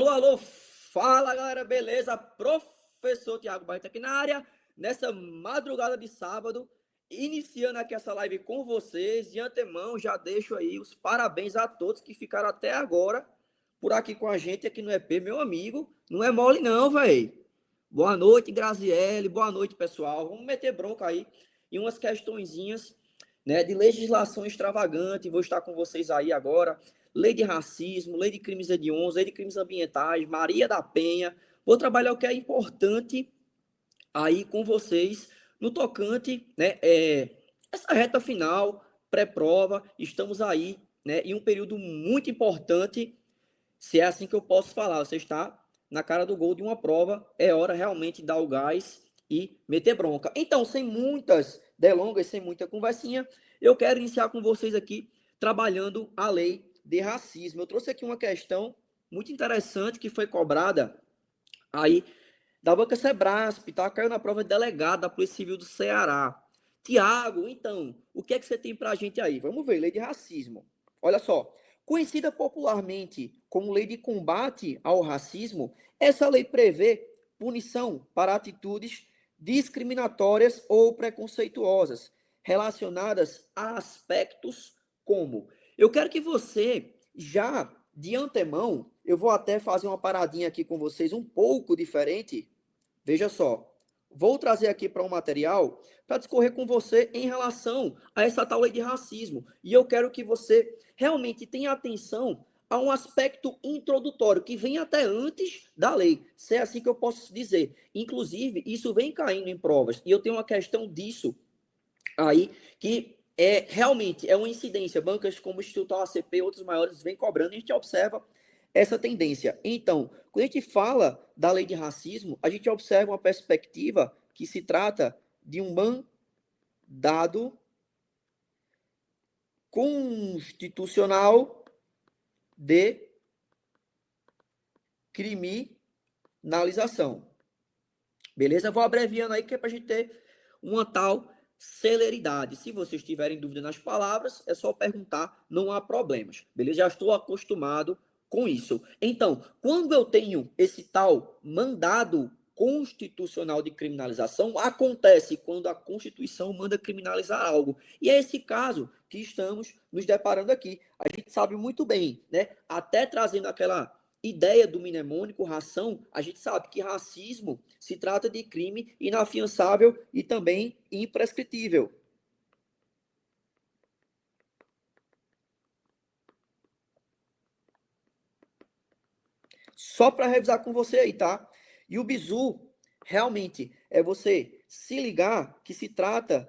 Alô, alô, fala galera, beleza? Professor Tiago Barreto aqui na área, nessa madrugada de sábado, iniciando aqui essa live com vocês. De antemão, já deixo aí os parabéns a todos que ficaram até agora por aqui com a gente aqui no EP, meu amigo. Não é mole não, velho. Boa noite, Graziele, boa noite, pessoal. Vamos meter bronca aí em umas questõezinhas, né, de legislação extravagante. Vou estar com vocês aí agora. Lei de racismo, lei de crimes hediondos, lei de crimes ambientais, Maria da Penha. Vou trabalhar o que é importante aí com vocês no tocante, né, essa reta final, pré-prova. Estamos aí, né, em um período muito importante, se é assim que eu posso falar. Você está na cara do gol de uma prova, é hora realmente de dar o gás e meter bronca. Então, sem muitas delongas, sem muita conversinha, eu quero iniciar com vocês aqui trabalhando a lei de racismo. Eu trouxe aqui uma questão muito interessante que foi cobrada aí da banca Sebrasp, tá? Caiu na prova de delegado da Polícia Civil do Ceará. Tiago, então, o que é que você tem pra gente aí? Vamos ver, lei de racismo. Olha só, conhecida popularmente como lei de combate ao racismo, essa lei prevê punição para atitudes discriminatórias ou preconceituosas relacionadas a aspectos como. Eu quero que você já de antemão, eu vou até fazer uma paradinha aqui com vocês um pouco diferente. Veja só, vou trazer aqui para um material para discorrer com você em relação a essa tal lei de racismo. E eu quero que você realmente tenha atenção a um aspecto introdutório que vem até antes da lei. Se é assim que eu posso dizer. Inclusive, isso vem caindo em provas. E eu tenho uma questão disso aí que realmente é uma incidência. Bancas como o Instituto ACP e outros maiores vêm cobrando, e a gente observa essa tendência. Então, quando a gente fala da lei de racismo, a gente observa uma perspectiva que se trata de um mandado constitucional de criminalização. Beleza? Vou abreviando aí que é para a gente ter uma tal celeridade. Se vocês tiverem dúvida nas palavras, é só perguntar, não há problemas. Beleza? Já estou acostumado com isso. Então, quando eu tenho esse tal mandado constitucional de criminalização, acontece quando a Constituição manda criminalizar algo. E é esse caso que estamos nos deparando aqui. A gente sabe muito bem, né? Até trazendo aquela ideia do mnemônico ração, a gente sabe que racismo se trata de crime inafiançável e também imprescritível. Só para revisar com você aí, tá? E o bizu, realmente, é você se ligar que se tratam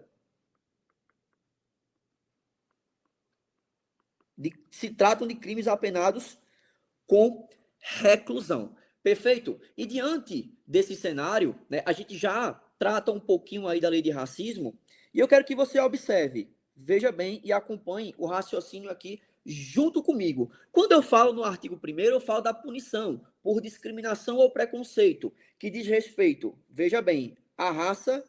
de crimes apenados com reclusão. Perfeito? E diante desse cenário, né, a gente já trata um pouquinho aí da lei de racismo, e eu quero que você observe, veja bem e acompanhe o raciocínio aqui junto comigo. Quando eu falo no artigo 1º, eu falo da punição por discriminação ou preconceito, que diz respeito, veja bem, à raça,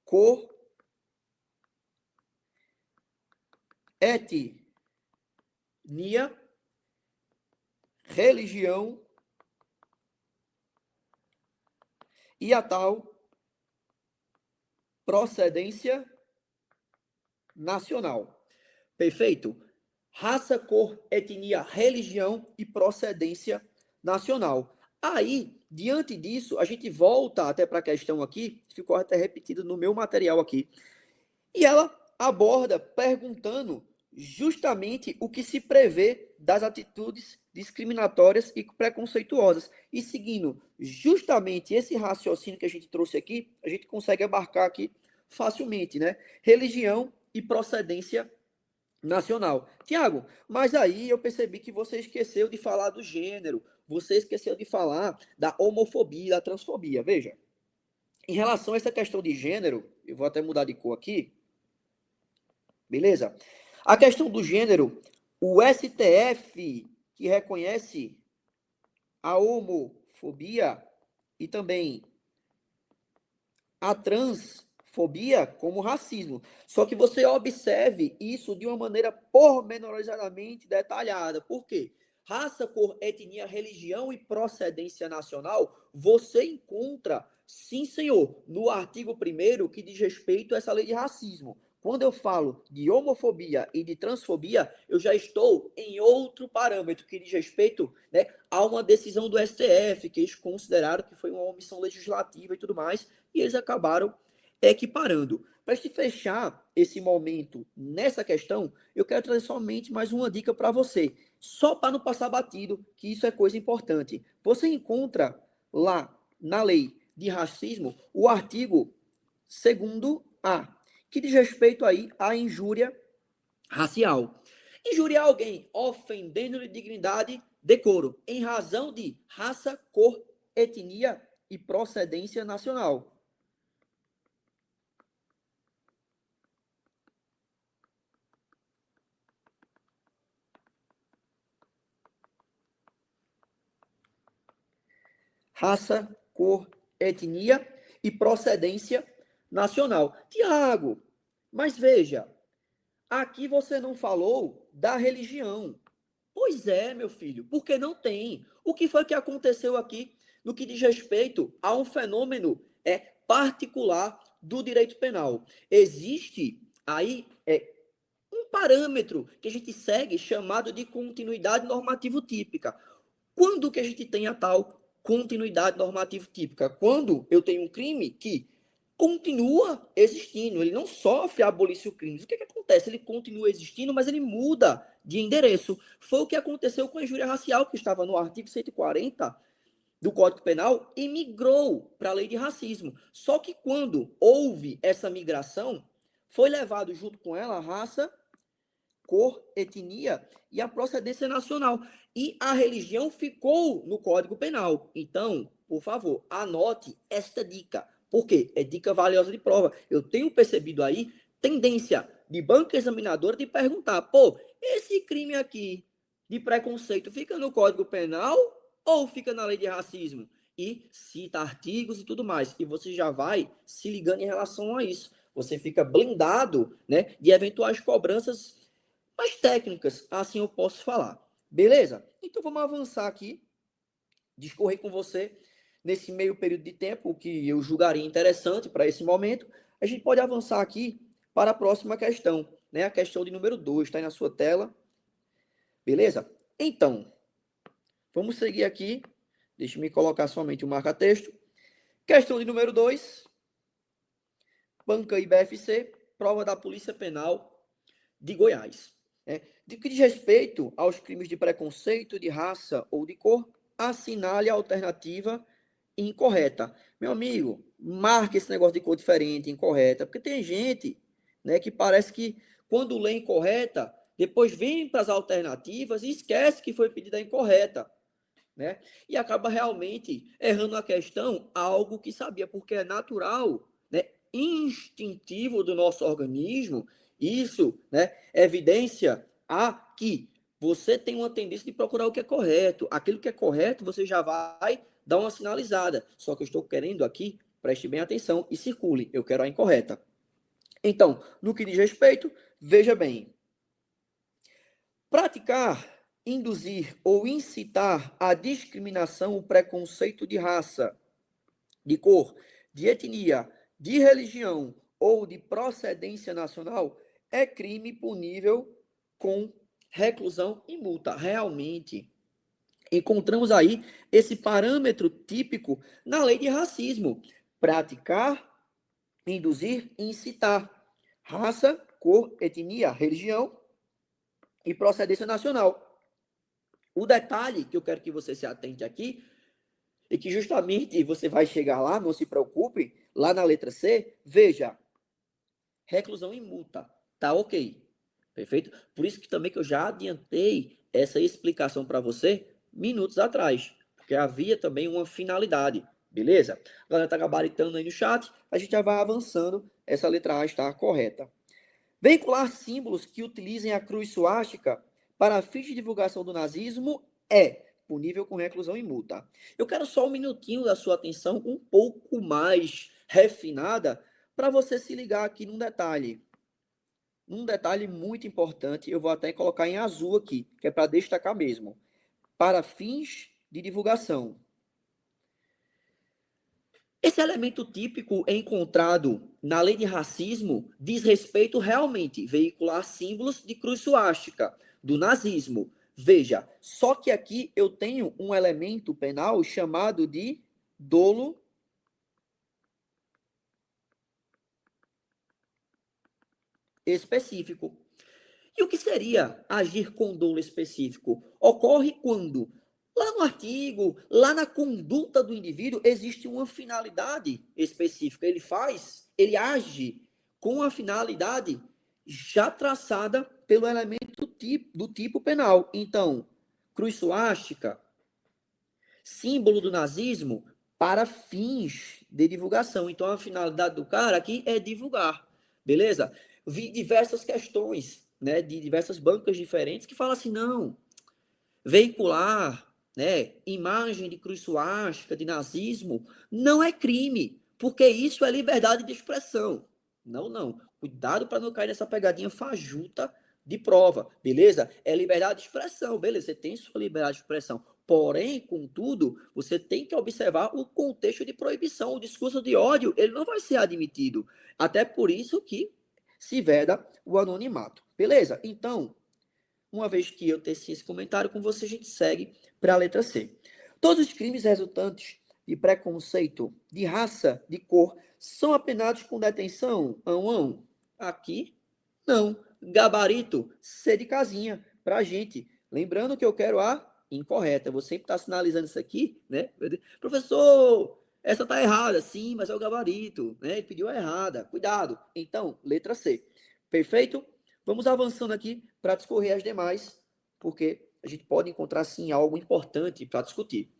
cor, etnia, religião e a tal procedência nacional. Perfeito? Raça, cor, etnia, religião e procedência nacional. Aí, diante disso, a gente volta até para a questão aqui, ficou até repetido no meu material aqui. E ela aborda perguntando justamente o que se prevê das atitudes discriminatórias e preconceituosas. E seguindo justamente esse raciocínio que a gente trouxe aqui, a gente consegue abarcar aqui facilmente, né? Religião e procedência nacional. Tiago, mas aí eu percebi que você esqueceu de falar do gênero, você esqueceu de falar da homofobia, da transfobia. Veja, em relação a essa questão de gênero, eu vou até mudar de cor aqui, beleza? A questão do gênero, o STF, que reconhece a homofobia e também a transfobia, fobia como racismo. Só que você observe isso de uma maneira pormenorizadamente detalhada. Por quê? Raça, cor, etnia, religião e procedência nacional, você encontra, sim, senhor, no artigo 1º que diz respeito a essa lei de racismo. Quando eu falo de homofobia e de transfobia, eu já estou em outro parâmetro que diz respeito, né, a uma decisão do STF, que eles consideraram que foi uma omissão legislativa e tudo mais, e eles acabaram equiparando. Para gente fechar esse momento nessa questão, eu quero trazer somente mais uma dica para você, só para não passar batido, que isso é coisa importante. Você encontra lá na lei de racismo o artigo 2º-A, que diz respeito aí à injúria racial. Injuriar alguém ofendendo-lhe dignidade, decoro, em razão de raça, cor, etnia e procedência nacional. Raça, cor, etnia e procedência nacional. Tiago, mas veja, aqui você não falou da religião. Pois é, meu filho, porque não tem. O que foi que aconteceu aqui no que diz respeito a um fenômeno particular do direito penal? Existe aí um parâmetro que a gente segue chamado de continuidade normativa típica. Quando que a gente tem a tal continuidade normativa típica? Quando eu tenho um crime que continua existindo, ele não sofre a abolição do crime. O que acontece? Ele continua existindo, mas ele muda de endereço. Foi o que aconteceu com a injúria racial, que estava no artigo 140 do Código Penal e migrou para a lei de racismo. Só que quando houve essa migração, foi levado junto com ela a raça, cor, etnia e a procedência nacional. E a religião ficou no Código Penal. Então, por favor, anote esta dica. Por quê? É dica valiosa de prova. Eu tenho percebido aí tendência de banca examinadora de perguntar, pô, esse crime aqui de preconceito fica no Código Penal ou fica na lei de racismo? E cita artigos e tudo mais. E você já vai se ligando em relação a isso. Você fica blindado, né, de eventuais cobranças mais técnicas, assim eu posso falar. Beleza? Então vamos avançar aqui, discorrer com você nesse meio período de tempo, o que eu julgaria interessante para esse momento. A gente pode avançar aqui para a próxima questão, né? A questão de número 2, está aí na sua tela. Beleza? Então, vamos seguir aqui. Deixa eu me colocar somente o marca-texto. Questão de número 2. Banca IBFC, prova da Polícia Penal de Goiás. De que diz respeito aos crimes de preconceito, de raça ou de cor, assinale a alternativa incorreta. Meu amigo, marque esse negócio de cor diferente, incorreta, porque tem gente, né, que parece que quando lê incorreta, depois vem para as alternativas e esquece que foi pedida incorreta, né? E acaba realmente errando a questão, algo que sabia, porque é natural, né, instintivo do nosso organismo. Isso, né, evidência a que você tem uma tendência de procurar o que é correto. Aquilo que é correto, você já vai dar uma sinalizada. Só que eu estou querendo aqui, preste bem atenção e circule. Eu quero a incorreta. Então, no que diz respeito, veja bem. Praticar, induzir ou incitar a discriminação, o preconceito de raça, de cor, de etnia, de religião ou de procedência nacional é crime punível com reclusão e multa. Realmente, encontramos aí esse parâmetro típico na lei de racismo. Praticar, induzir e incitar raça, cor, etnia, religião e procedência nacional. O detalhe que eu quero que você se atente aqui é que justamente você vai chegar lá, não se preocupe, lá na letra C, veja, reclusão e multa, tá ok, perfeito? Por isso que também que eu já adiantei essa explicação para você minutos atrás, porque havia também uma finalidade, beleza? A galera tá gabaritando aí no chat, a gente já vai avançando, essa letra A está correta. Veicular símbolos que utilizem a cruz suástica para fins de divulgação do nazismo é punível com reclusão e multa. Eu quero só um minutinho da sua atenção um pouco mais refinada para você se ligar aqui num detalhe. Um detalhe muito importante, eu vou até colocar em azul aqui, que é para destacar mesmo. Para fins de divulgação. Esse elemento típico encontrado na lei de racismo diz respeito realmente a veicular símbolos de cruz suástica, do nazismo. Veja, só que aqui eu tenho um elemento penal chamado de dolo específico. E o que seria agir com dolo específico? Ocorre quando, lá no artigo, lá na conduta do indivíduo, existe uma finalidade específica. Ele age com a finalidade já traçada pelo elemento do tipo penal. Então, cruz suástica, símbolo do nazismo, para fins de divulgação. Então, a finalidade do cara aqui é divulgar, beleza? Vi diversas questões, né, de diversas bancas diferentes que falam assim, não, veicular, né, imagem de cruz suástica, de nazismo, não é crime, porque isso é liberdade de expressão. Não, não. Cuidado para não cair nessa pegadinha fajuta de prova, beleza? É liberdade de expressão, beleza? Você tem sua liberdade de expressão. Porém, contudo, você tem que observar o contexto de proibição. O discurso de ódio, ele não vai ser admitido. Até por isso que se veda o anonimato. Beleza? Então, uma vez que eu teci esse comentário com você, a gente segue para a letra C. Todos os crimes resultantes de preconceito de raça, de cor, são apenados com detenção? Aqui, não. Gabarito, C de casinha, para a gente. Lembrando que eu quero a incorreta. Eu vou sempre estar sinalizando isso aqui, né? Professor, essa tá errada. Sim, mas é o gabarito, né? Ele pediu a errada. Cuidado. Então, letra C. Perfeito? Vamos avançando aqui para discorrer as demais, porque a gente pode encontrar, sim, algo importante para discutir.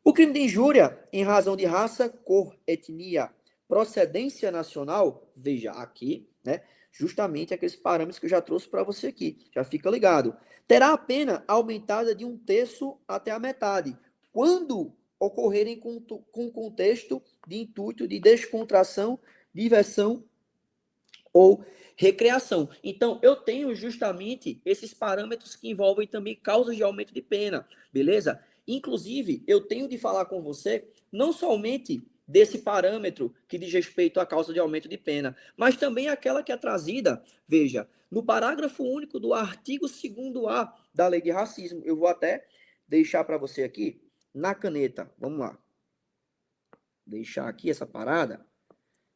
O crime de injúria em razão de raça, cor, etnia, procedência nacional, veja aqui, né? Justamente aqueles parâmetros que eu já trouxe para você aqui, já fica ligado. Terá a pena aumentada de 1/3 até a metade, quando ocorrerem com contexto de intuito de descontração, diversão ou recreação. Então, eu tenho justamente esses parâmetros que envolvem também causas de aumento de pena, beleza? Inclusive, eu tenho de falar com você não somente desse parâmetro que diz respeito à causa de aumento de pena, mas também aquela que é trazida, veja, no parágrafo único do artigo 2º-A da Lei de Racismo. Eu vou até deixar para você aqui na caneta. Vamos lá. Deixar aqui essa parada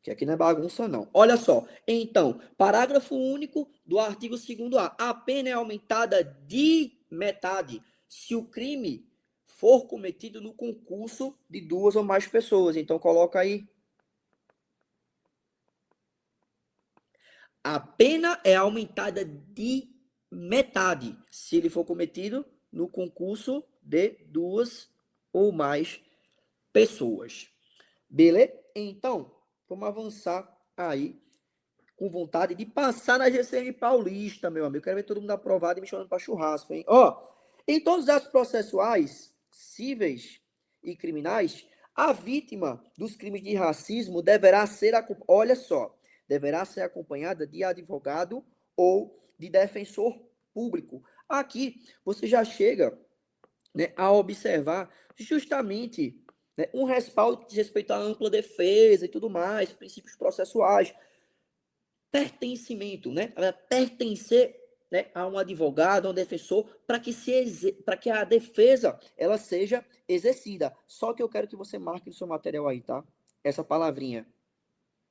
que aqui não é bagunça, não. Olha só. Então, parágrafo único do artigo 2º-A. A pena é aumentada de metade se o crime for cometido no concurso de 2 ou mais pessoas. Então, coloca aí. A pena é aumentada de metade se ele for cometido no concurso de 2 ou mais pessoas. Beleza? Então, vamos avançar aí com vontade de passar na GCM Paulista, meu amigo. Quero ver todo mundo aprovado e me chamando para churrasco, hein? Ó, em todos os atos processuais, cíveis e criminais, a vítima dos crimes de racismo deverá ser, olha só, deverá ser acompanhada de advogado ou de defensor público. Aqui você já chega, né, a observar justamente, né, um respaldo que diz respeito à ampla defesa e tudo mais, princípios processuais, pertencimento, né? Pertencer, né, a um advogado, a um defensor, para que a defesa ela seja exercida. Só que eu quero que você marque no seu material aí, tá? Essa palavrinha.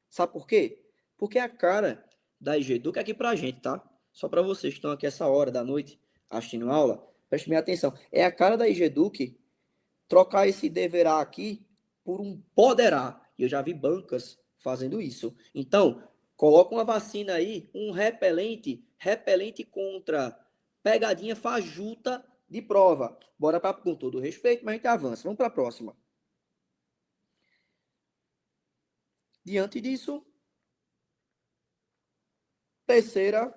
Sabe por quê? Porque a cara da Egeduc é aqui pra gente, tá? Só para vocês que estão aqui essa hora da noite assistindo aula, preste minha atenção. É a cara da Egeduc trocar esse deverá aqui por um poderá. E eu já vi bancas fazendo isso. Então, coloca uma vacina aí, um repelente contra pegadinha fajuta de prova. Bora para com todo respeito, mas a gente avança. Vamos para a próxima. Diante disso, terceira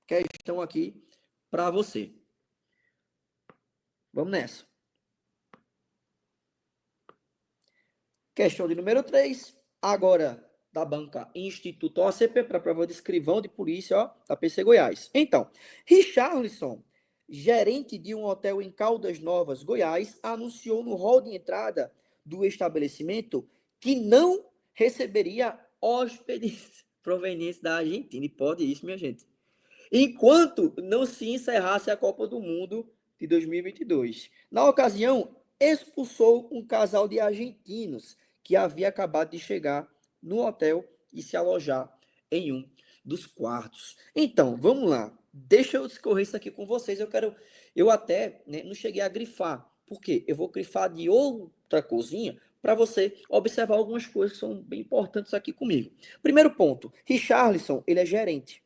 questão aqui para você. Vamos nessa. Questão de número 3, agora da banca Instituto OCP para a prova de escrivão de polícia, ó, da PC Goiás. Então, Richarlison, gerente de um hotel em Caldas Novas, Goiás, anunciou no hall de entrada do estabelecimento que não receberia hóspedes provenientes da Argentina. E pode isso, minha gente. Enquanto não se encerrasse a Copa do Mundo de 2022. Na ocasião, expulsou um casal de argentinos que havia acabado de chegar no hotel e se alojar em um dos quartos. Então, vamos lá. Deixa eu discorrer isso aqui com vocês. Eu até, né, não cheguei a grifar. Por quê? Eu vou grifar de outra coisinha para você observar algumas coisas que são bem importantes aqui comigo. Primeiro ponto, Richarlison, ele é gerente.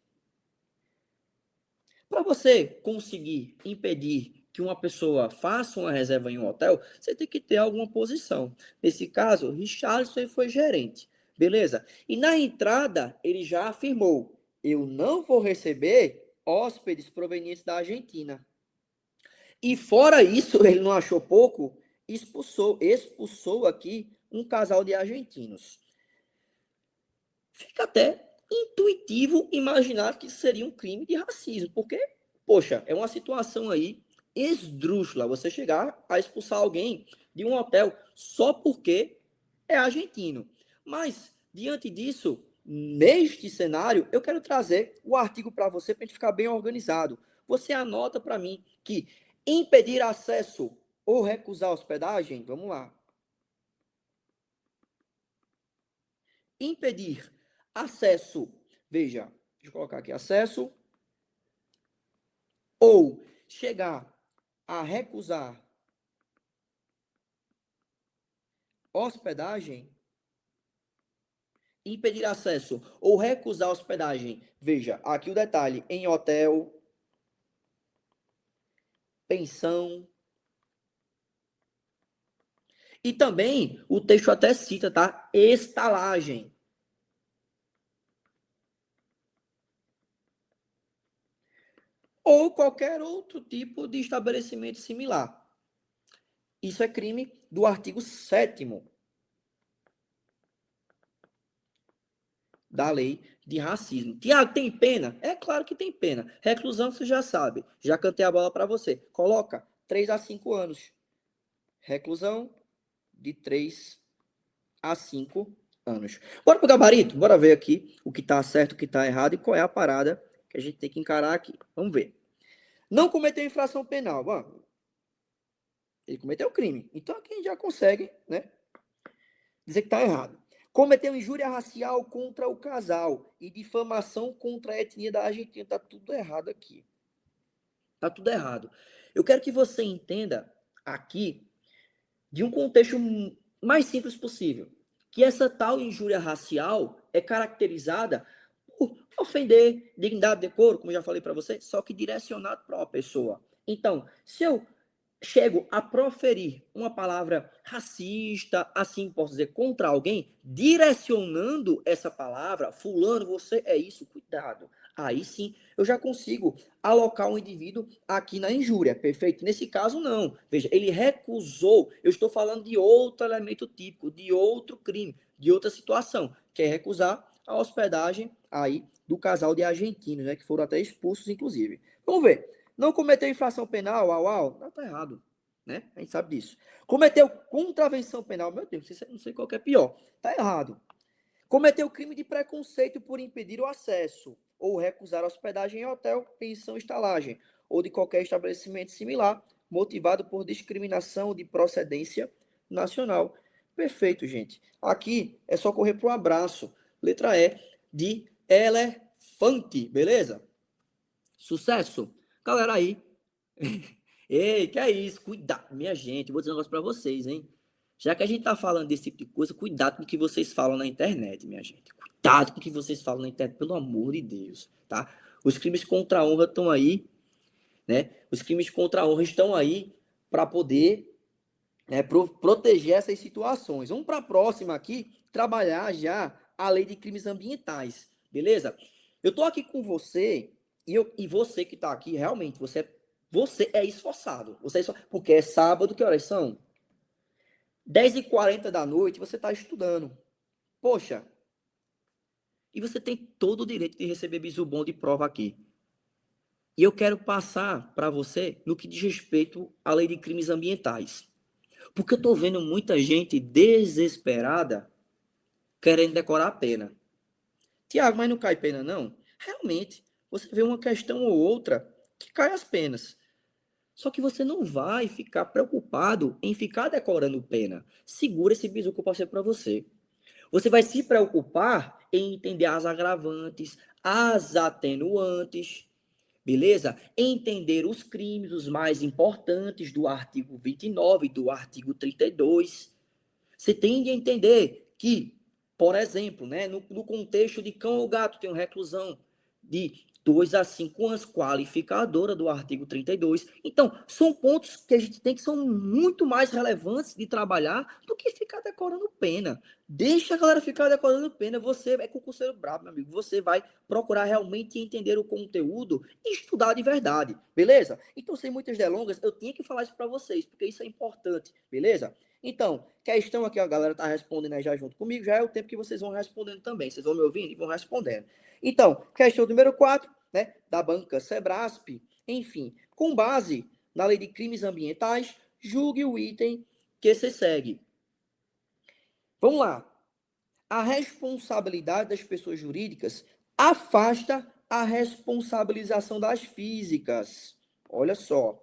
Para você conseguir impedir que uma pessoa faça uma reserva em um hotel, você tem que ter alguma posição. Nesse caso, Richarlison foi gerente, beleza? E na entrada, ele já afirmou: eu não vou receber hóspedes provenientes da Argentina. E fora isso, ele não achou pouco, expulsou aqui um casal de argentinos. Fica até intuitivo imaginar que seria um crime de racismo, porque, poxa, é uma situação aí esdrúxula você chegar a expulsar alguém de um hotel só porque é argentino. Mas, diante disso, neste cenário, eu quero trazer o artigo para você para a gente ficar bem organizado. Você anota para mim que impedir acesso ou recusar hospedagem, vamos lá. Impedir acesso, veja, deixa eu colocar aqui, acesso ou chegar a recusar hospedagem, impedir acesso ou recusar hospedagem, veja, aqui o detalhe, em hotel, pensão, e também o texto até cita, tá? Estalagem. Ou qualquer outro tipo de estabelecimento similar. Isso é crime do artigo 7º da lei de racismo. Tiago, tem pena? É claro que tem pena. Reclusão, você já sabe. Já cantei a bola para você. Coloca 3 a 5 anos. Reclusão de 3 a 5 anos. Bora pro gabarito? Bora ver aqui o que tá certo, o que tá errado e qual é a parada que a gente tem que encarar aqui. Vamos ver. Não cometeu infração penal. Bom, ele cometeu crime. Então aqui a gente já consegue, né, dizer que está errado. Cometeu injúria racial contra o casal e difamação contra a etnia da Argentina. Está tudo errado aqui. Está tudo errado. Eu quero que você entenda aqui de um contexto mais simples possível. Que essa tal injúria racial é caracterizada por ofender dignidade, decoro, como eu já falei para você, só que direcionado para uma pessoa. Então, se eu chego a proferir uma palavra racista, assim posso dizer, contra alguém, direcionando essa palavra, fulano, você é isso, cuidado. Aí sim, eu já consigo alocar um indivíduo aqui na injúria, perfeito? Nesse caso, não. Veja, ele recusou, eu estou falando de outro elemento típico, de outro crime, de outra situação, que é recusar a hospedagem aí do casal de argentinos, né, que foram até expulsos, inclusive. Vamos ver. Não cometeu infração penal, não tá errado, né? A gente sabe disso. Cometeu contravenção penal, meu Deus, não sei qual que é pior. Tá errado. Cometeu crime de preconceito por impedir o acesso ou recusar hospedagem em hotel, pensão, estalagem ou de qualquer estabelecimento similar, motivado por discriminação de procedência nacional. Perfeito, gente. Aqui é só correr pro abraço. Letra E de elefante, beleza? Sucesso! Galera aí. Ei, que é isso? Cuidado, minha gente. Vou dizer um negócio pra vocês, hein? Já que a gente tá falando desse tipo de coisa, cuidado com o que vocês falam na internet, minha gente. Cuidado com o que vocês falam na internet, pelo amor de Deus, tá? Os crimes contra a honra estão aí, né? Os crimes contra a honra estão aí para poder, né, proteger essas situações. Vamos para a próxima aqui, trabalhar já a lei de crimes ambientais, beleza? Eu tô aqui com você e você que tá aqui, realmente, você é esforçado. Porque é sábado, que horas são? 10h40 da noite, você está estudando. Poxa, e você tem todo o direito de receber bizu bom de prova aqui. E eu quero passar para você no que diz respeito à lei de crimes ambientais. Porque eu estou vendo muita gente desesperada querendo decorar a pena. Tiago, mas não cai pena, não? Realmente, você vê uma questão ou outra que cai as penas. Só que você não vai ficar preocupado em ficar decorando pena. Segura esse bizu que eu passei para você. Você vai se preocupar em entender as agravantes, as atenuantes, beleza? Entender os crimes, os mais importantes do artigo 29 e do artigo 32. Você tem de entender que, por exemplo, né, no contexto de cão ou gato, tem uma reclusão de 2 a 5 anos, qualificadora do artigo 32. Então, são pontos que a gente tem que são muito mais relevantes de trabalhar do que ficar decorando pena. Deixa a galera ficar decorando pena. Você é concurseiro brabo, meu amigo. Você vai procurar realmente entender o conteúdo e estudar de verdade, beleza? Então, sem muitas delongas, eu tinha que falar isso para vocês, porque isso é importante, beleza? Então, questão aqui, a galera tá respondendo aí já junto comigo, já é o tempo que vocês vão respondendo também. Vocês vão me ouvindo e vão respondendo. Então, questão número 4, né, da banca Sebrasp, enfim, com base na lei de crimes ambientais, julgue o item que se segue. Vamos lá. A responsabilidade das pessoas jurídicas afasta a responsabilização das físicas. Olha só.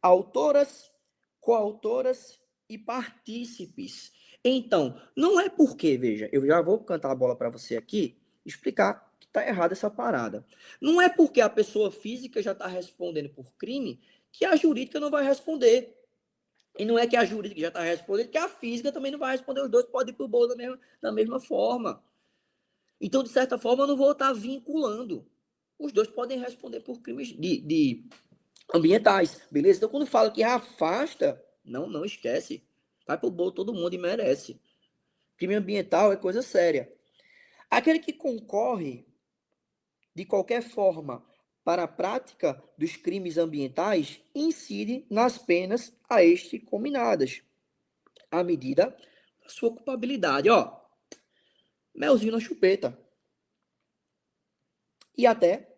Autoras, coautoras e partícipes. Então, não é porque, veja, eu já vou cantar a bola para você aqui, explicar que está errada essa parada. Não é porque a pessoa física já está respondendo por crime que a jurídica não vai responder. E não é que a jurídica já está respondendo que a física também não vai responder. Os dois podem ir para o bolo da mesma forma. Então, de certa forma, eu não vou estar vinculando. Os dois podem responder por crimes de ambientais, beleza? Então, quando fala que afasta, não esquece. Vai pro bolo todo mundo e merece. Crime ambiental é coisa séria. Aquele que concorre, de qualquer forma, para a prática dos crimes ambientais, incide nas penas a este combinadas, à medida da sua culpabilidade. Ó, melzinho na chupeta. E até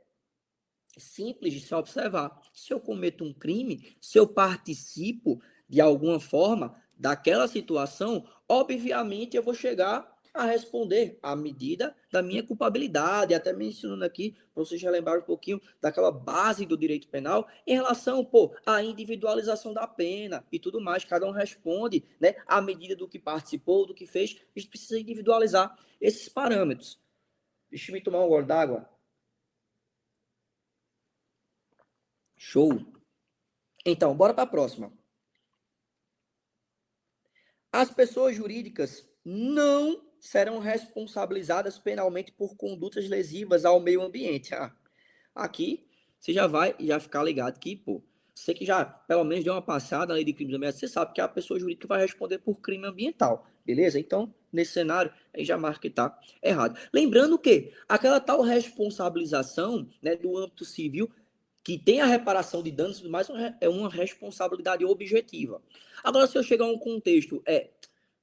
simples de se observar. Se eu cometo um crime, se eu participo de alguma forma daquela situação, obviamente eu vou chegar a responder à medida da minha culpabilidade, até mencionando aqui, para vocês relembrarem um pouquinho daquela base do direito penal, em relação, pô, à individualização da pena e tudo mais, cada um responde, né, à medida do que participou, do que fez, a gente precisa individualizar esses parâmetros. Deixa eu me tomar um gole d'água. Show. Então, bora para a próxima. As pessoas jurídicas não serão responsabilizadas penalmente por condutas lesivas ao meio ambiente. Aqui você já vai ficar ligado que, pô, você que já pelo menos deu uma passada na lei de crimes ambientais, você sabe que a pessoa jurídica vai responder por crime ambiental, beleza? Então, nesse cenário, aí já marca que tá errado. Lembrando que aquela tal responsabilização, né, do âmbito civil que tem a reparação de danos, mas é uma responsabilidade objetiva. Agora, se eu chegar a um contexto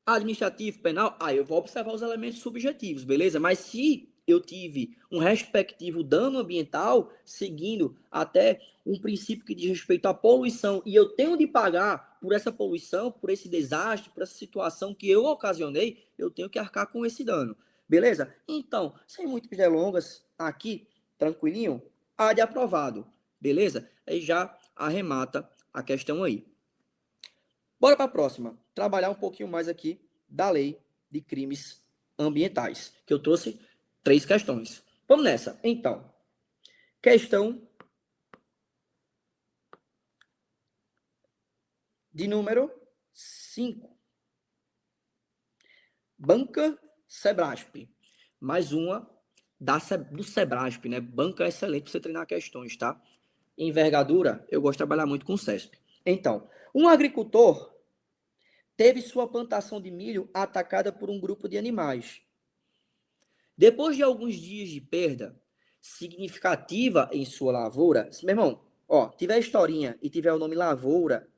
administrativo, penal, aí eu vou observar os elementos subjetivos, beleza? Mas se eu tive um respectivo dano ambiental, seguindo até um princípio que diz respeito à poluição, e eu tenho de pagar por essa poluição, por esse desastre, por essa situação que eu ocasionei, eu tenho que arcar com esse dano, beleza? Então, sem muitas delongas, aqui, tranquilinho, A de aprovado. Beleza? Aí já arremata a questão aí. Bora para a próxima. Trabalhar um pouquinho mais aqui da lei de crimes ambientais, que eu trouxe 3 questões. Vamos nessa. Então, questão de número 5. Banca Sebrasp. Mais uma do Sebrasp, né? Banca é excelente para você treinar questões, tá? Envergadura, eu gosto de trabalhar muito com o CESP. Então, um agricultor teve sua plantação de milho atacada por um grupo de animais. Depois de alguns dias de perda significativa em sua lavoura, meu irmão, tiver historinha e tiver o nome lavoura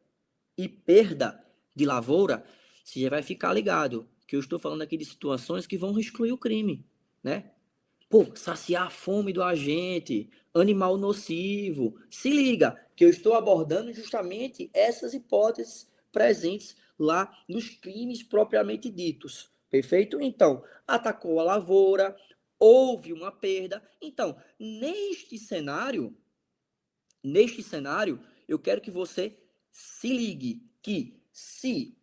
e perda de lavoura, Você já vai ficar ligado que eu estou falando aqui de situações que vão excluir o crime, né? Pô, saciar a fome do agente, animal nocivo. Se liga, que eu estou abordando justamente essas hipóteses presentes lá nos crimes propriamente ditos. Perfeito? Então, atacou a lavoura, houve uma perda. Então, neste cenário, eu quero que você se ligue que se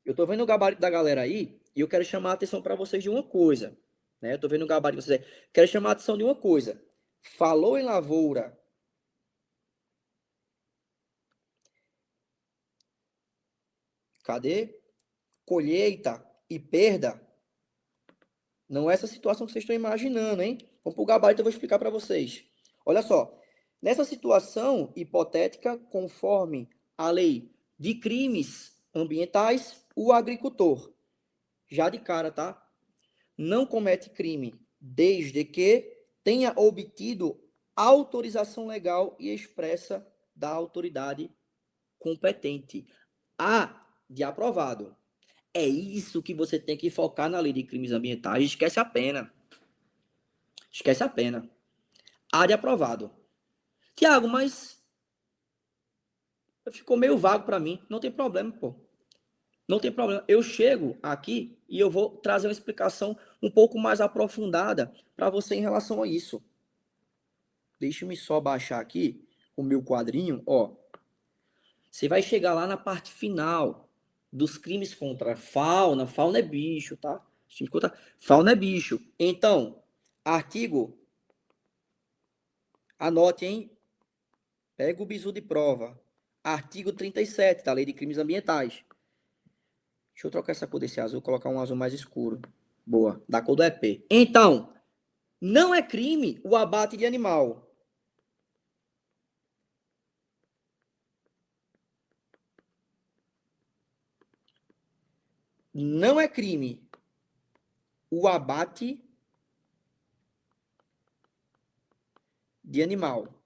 eu tô vendo o gabarito da galera aí e eu quero chamar a atenção para vocês de uma coisa, né? Eu tô vendo o gabarito de vocês aí. Quero chamar a atenção de uma coisa. Falou em lavoura, cadê? Colheita e perda. Não é essa situação que vocês estão imaginando, hein? Vamos pro gabarito, eu vou explicar para vocês. Olha só. Nessa situação hipotética, conforme a lei de crimes ambientais, o agricultor, já de cara, tá? Não comete crime desde que tenha obtido autorização legal e expressa da autoridade competente. A de aprovado. É isso que você tem que focar na lei de crimes ambientais. Esquece a pena. Esquece a pena. A de aprovado. Tiago, mas ficou meio vago para mim. Não tem problema, pô. Não tem problema. Eu chego aqui e eu vou trazer uma explicação um pouco mais aprofundada para você em relação a isso. Deixa-me só baixar aqui o meu quadrinho, ó. Você vai chegar lá na parte final dos crimes contra a fauna. Fauna é bicho, tá? Fauna é bicho. Então, artigo, anote, hein? Pega o bizu de prova. Artigo 37 da Lei de Crimes Ambientais. Deixa eu trocar essa cor desse azul, colocar um azul mais escuro. Boa, da cor do EP. Então, não é crime o abate de animal. Não é crime o abate de animal.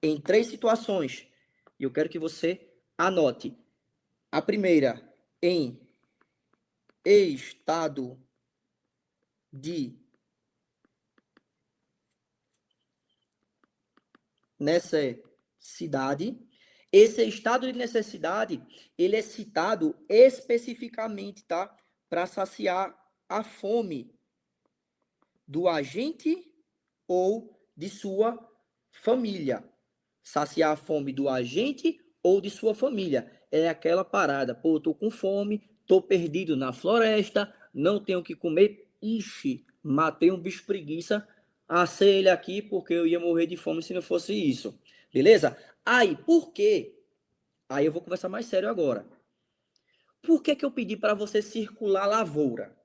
Em 3 situações. E eu quero que você anote. A primeira, em estado de necessidade. Esse estado de necessidade, ele é citado especificamente, tá? Para saciar a fome do agente ou de sua família. Saciar a fome do agente ou de sua família. É aquela parada, pô, eu tô com fome, tô perdido na floresta, não tenho o que comer. Ixi, matei um bicho preguiça, assei ele aqui porque eu ia morrer de fome se não fosse isso. Beleza? Aí, por quê? Aí eu vou conversar mais sério agora. Por que que eu pedi para você circular a lavoura?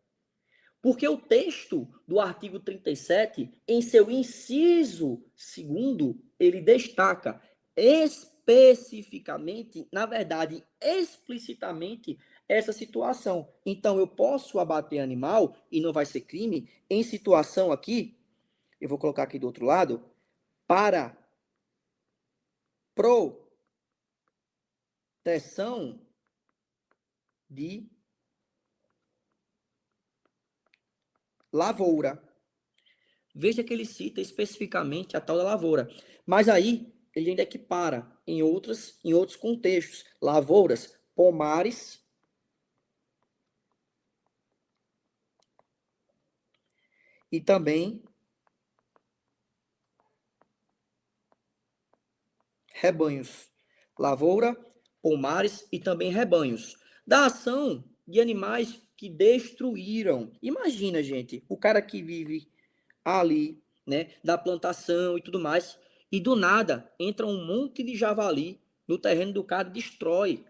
Porque o texto do artigo 37, em seu inciso segundo, ele destaca especificamente, na verdade, explicitamente, essa situação. Então, eu posso abater animal e não vai ser crime em situação aqui, eu vou colocar aqui do outro lado, para proteção de lavoura. Veja que ele cita especificamente a tal da lavoura. Mas aí ele ainda equipara em outros contextos. Lavouras, pomares e também rebanhos. Lavoura, pomares e também rebanhos. Da ação de animais que destruíram. Imagina, gente, o cara que vive ali, né, da plantação e tudo mais, e do nada entra um monte de javali no terreno do cara e destrói,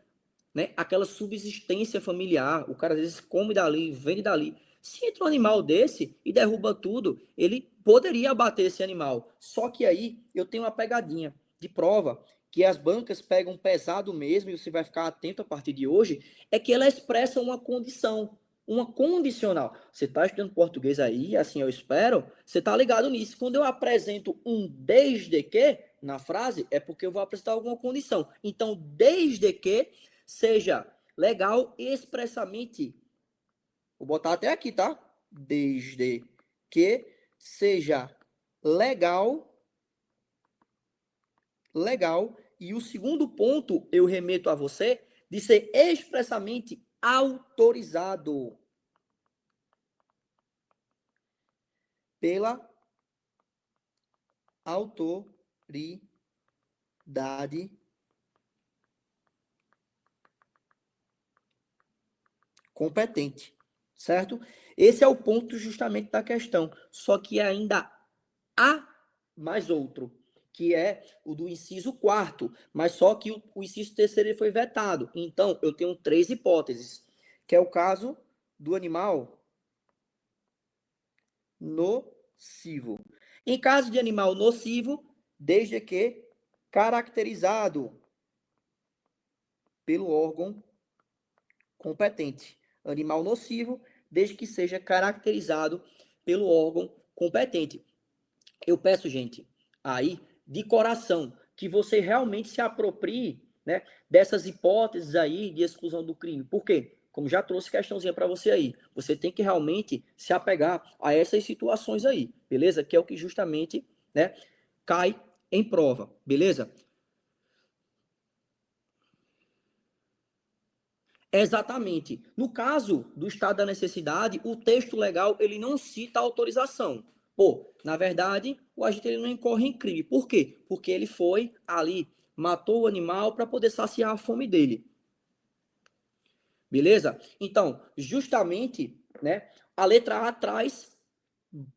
né, aquela subsistência familiar. O cara às vezes come dali, vende dali. Se entra um animal desse e derruba tudo, ele poderia abater esse animal. Só que aí eu tenho uma pegadinha de prova que as bancas pegam pesado mesmo, e você vai ficar atento a partir de hoje, é que ela expressa uma condição. uma condicional. Você está estudando português aí, assim eu espero, você está ligado nisso. Quando eu apresento um desde que na frase, é porque eu vou apresentar alguma condição. Então, desde que seja legal expressamente. Vou botar até aqui, tá? Desde que seja legal, e o segundo ponto eu remeto a você de ser expressamente autorizado pela autoridade competente, certo? Esse é o ponto justamente da questão. Só que ainda há mais outro, que é o do inciso 4º, mas só que o inciso 3º foi vetado. Então, eu tenho 3 hipóteses, que é o caso do animal nocivo. Em caso de animal nocivo, desde que caracterizado pelo órgão competente. Animal nocivo, desde que seja caracterizado pelo órgão competente. Eu peço, gente, aí, de coração, que você realmente se aproprie, né, dessas hipóteses aí de exclusão do crime. Por quê? Como já trouxe questãozinha para você aí, você tem que realmente se apegar a essas situações aí, beleza? Que é o que justamente, né, cai em prova, beleza? Exatamente. No caso do estado da necessidade, o texto legal ele não cita autorização. Pô, na verdade, o agente ele não incorre em crime. Por quê? Porque ele foi ali, matou o animal para poder saciar a fome dele. Beleza? Então, justamente, né, a letra A traz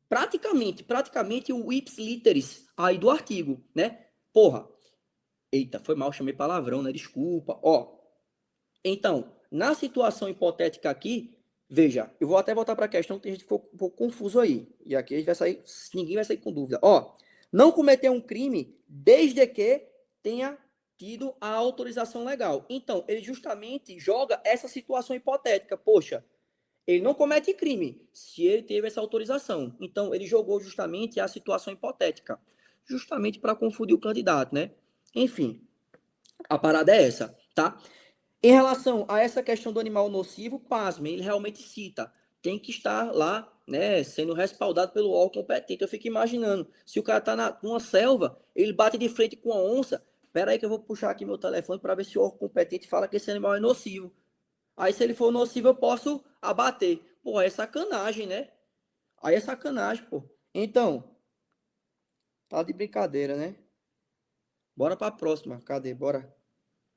praticamente o ips literis aí do artigo, né? Porra, eita, foi mal, chamei palavrão, né? Desculpa. Ó, então, na situação hipotética aqui, veja, eu vou até voltar para a questão que a gente ficou um pouco confuso aí. E aqui a gente vai sair, ninguém vai sair com dúvida. Ó, não cometer um crime desde que tenha tido a autorização legal. Então, ele justamente joga essa situação hipotética. Poxa, ele não comete crime se ele teve essa autorização. Então, ele jogou justamente a situação hipotética, justamente para confundir o candidato, né? Enfim, a parada é essa, tá? Em relação a essa questão do animal nocivo, pasmem, ele realmente cita. Tem que estar lá, né, sendo respaldado pelo órgão competente. Eu fico imaginando, se o cara está numa selva, ele bate de frente com a onça. Espera aí que eu vou puxar aqui meu telefone para ver se o órgão competente fala que esse animal é nocivo. Aí, se ele for nocivo, eu posso abater. Pô, é sacanagem, né? Aí é sacanagem, pô. Então, tá de brincadeira, né? Bora para a próxima. Cadê? Bora.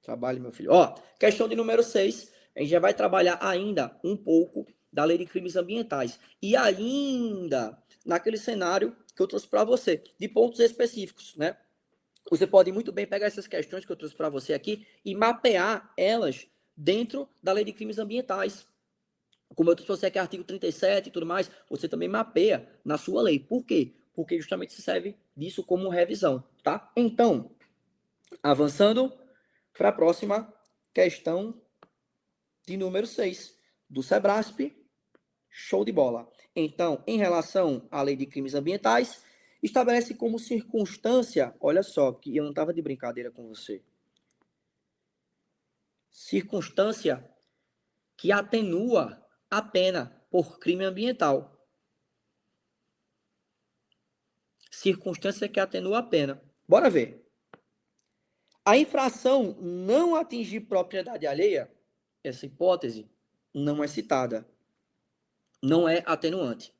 Trabalhe, meu filho. Ó, questão de número 6. A gente já vai trabalhar ainda um pouco da lei de crimes ambientais. E ainda naquele cenário que eu trouxe para você, de pontos específicos, né? Você pode muito bem pegar essas questões que eu trouxe para você aqui e mapear elas dentro da lei de crimes ambientais. Como eu trouxe para você aqui, artigo 37 e tudo mais, você também mapeia na sua lei. Por quê? Porque justamente se serve disso como revisão, tá? Então, avançando para a próxima questão de número 6 do SEBRASP. Show de bola. Então, em relação à lei de crimes ambientais, estabelece como circunstância, olha só, que eu não estava de brincadeira com você, circunstância que atenua a pena por crime ambiental. Circunstância que atenua a pena. Bora ver. A infração não atingir propriedade alheia, essa hipótese não é citada. Não é atenuante.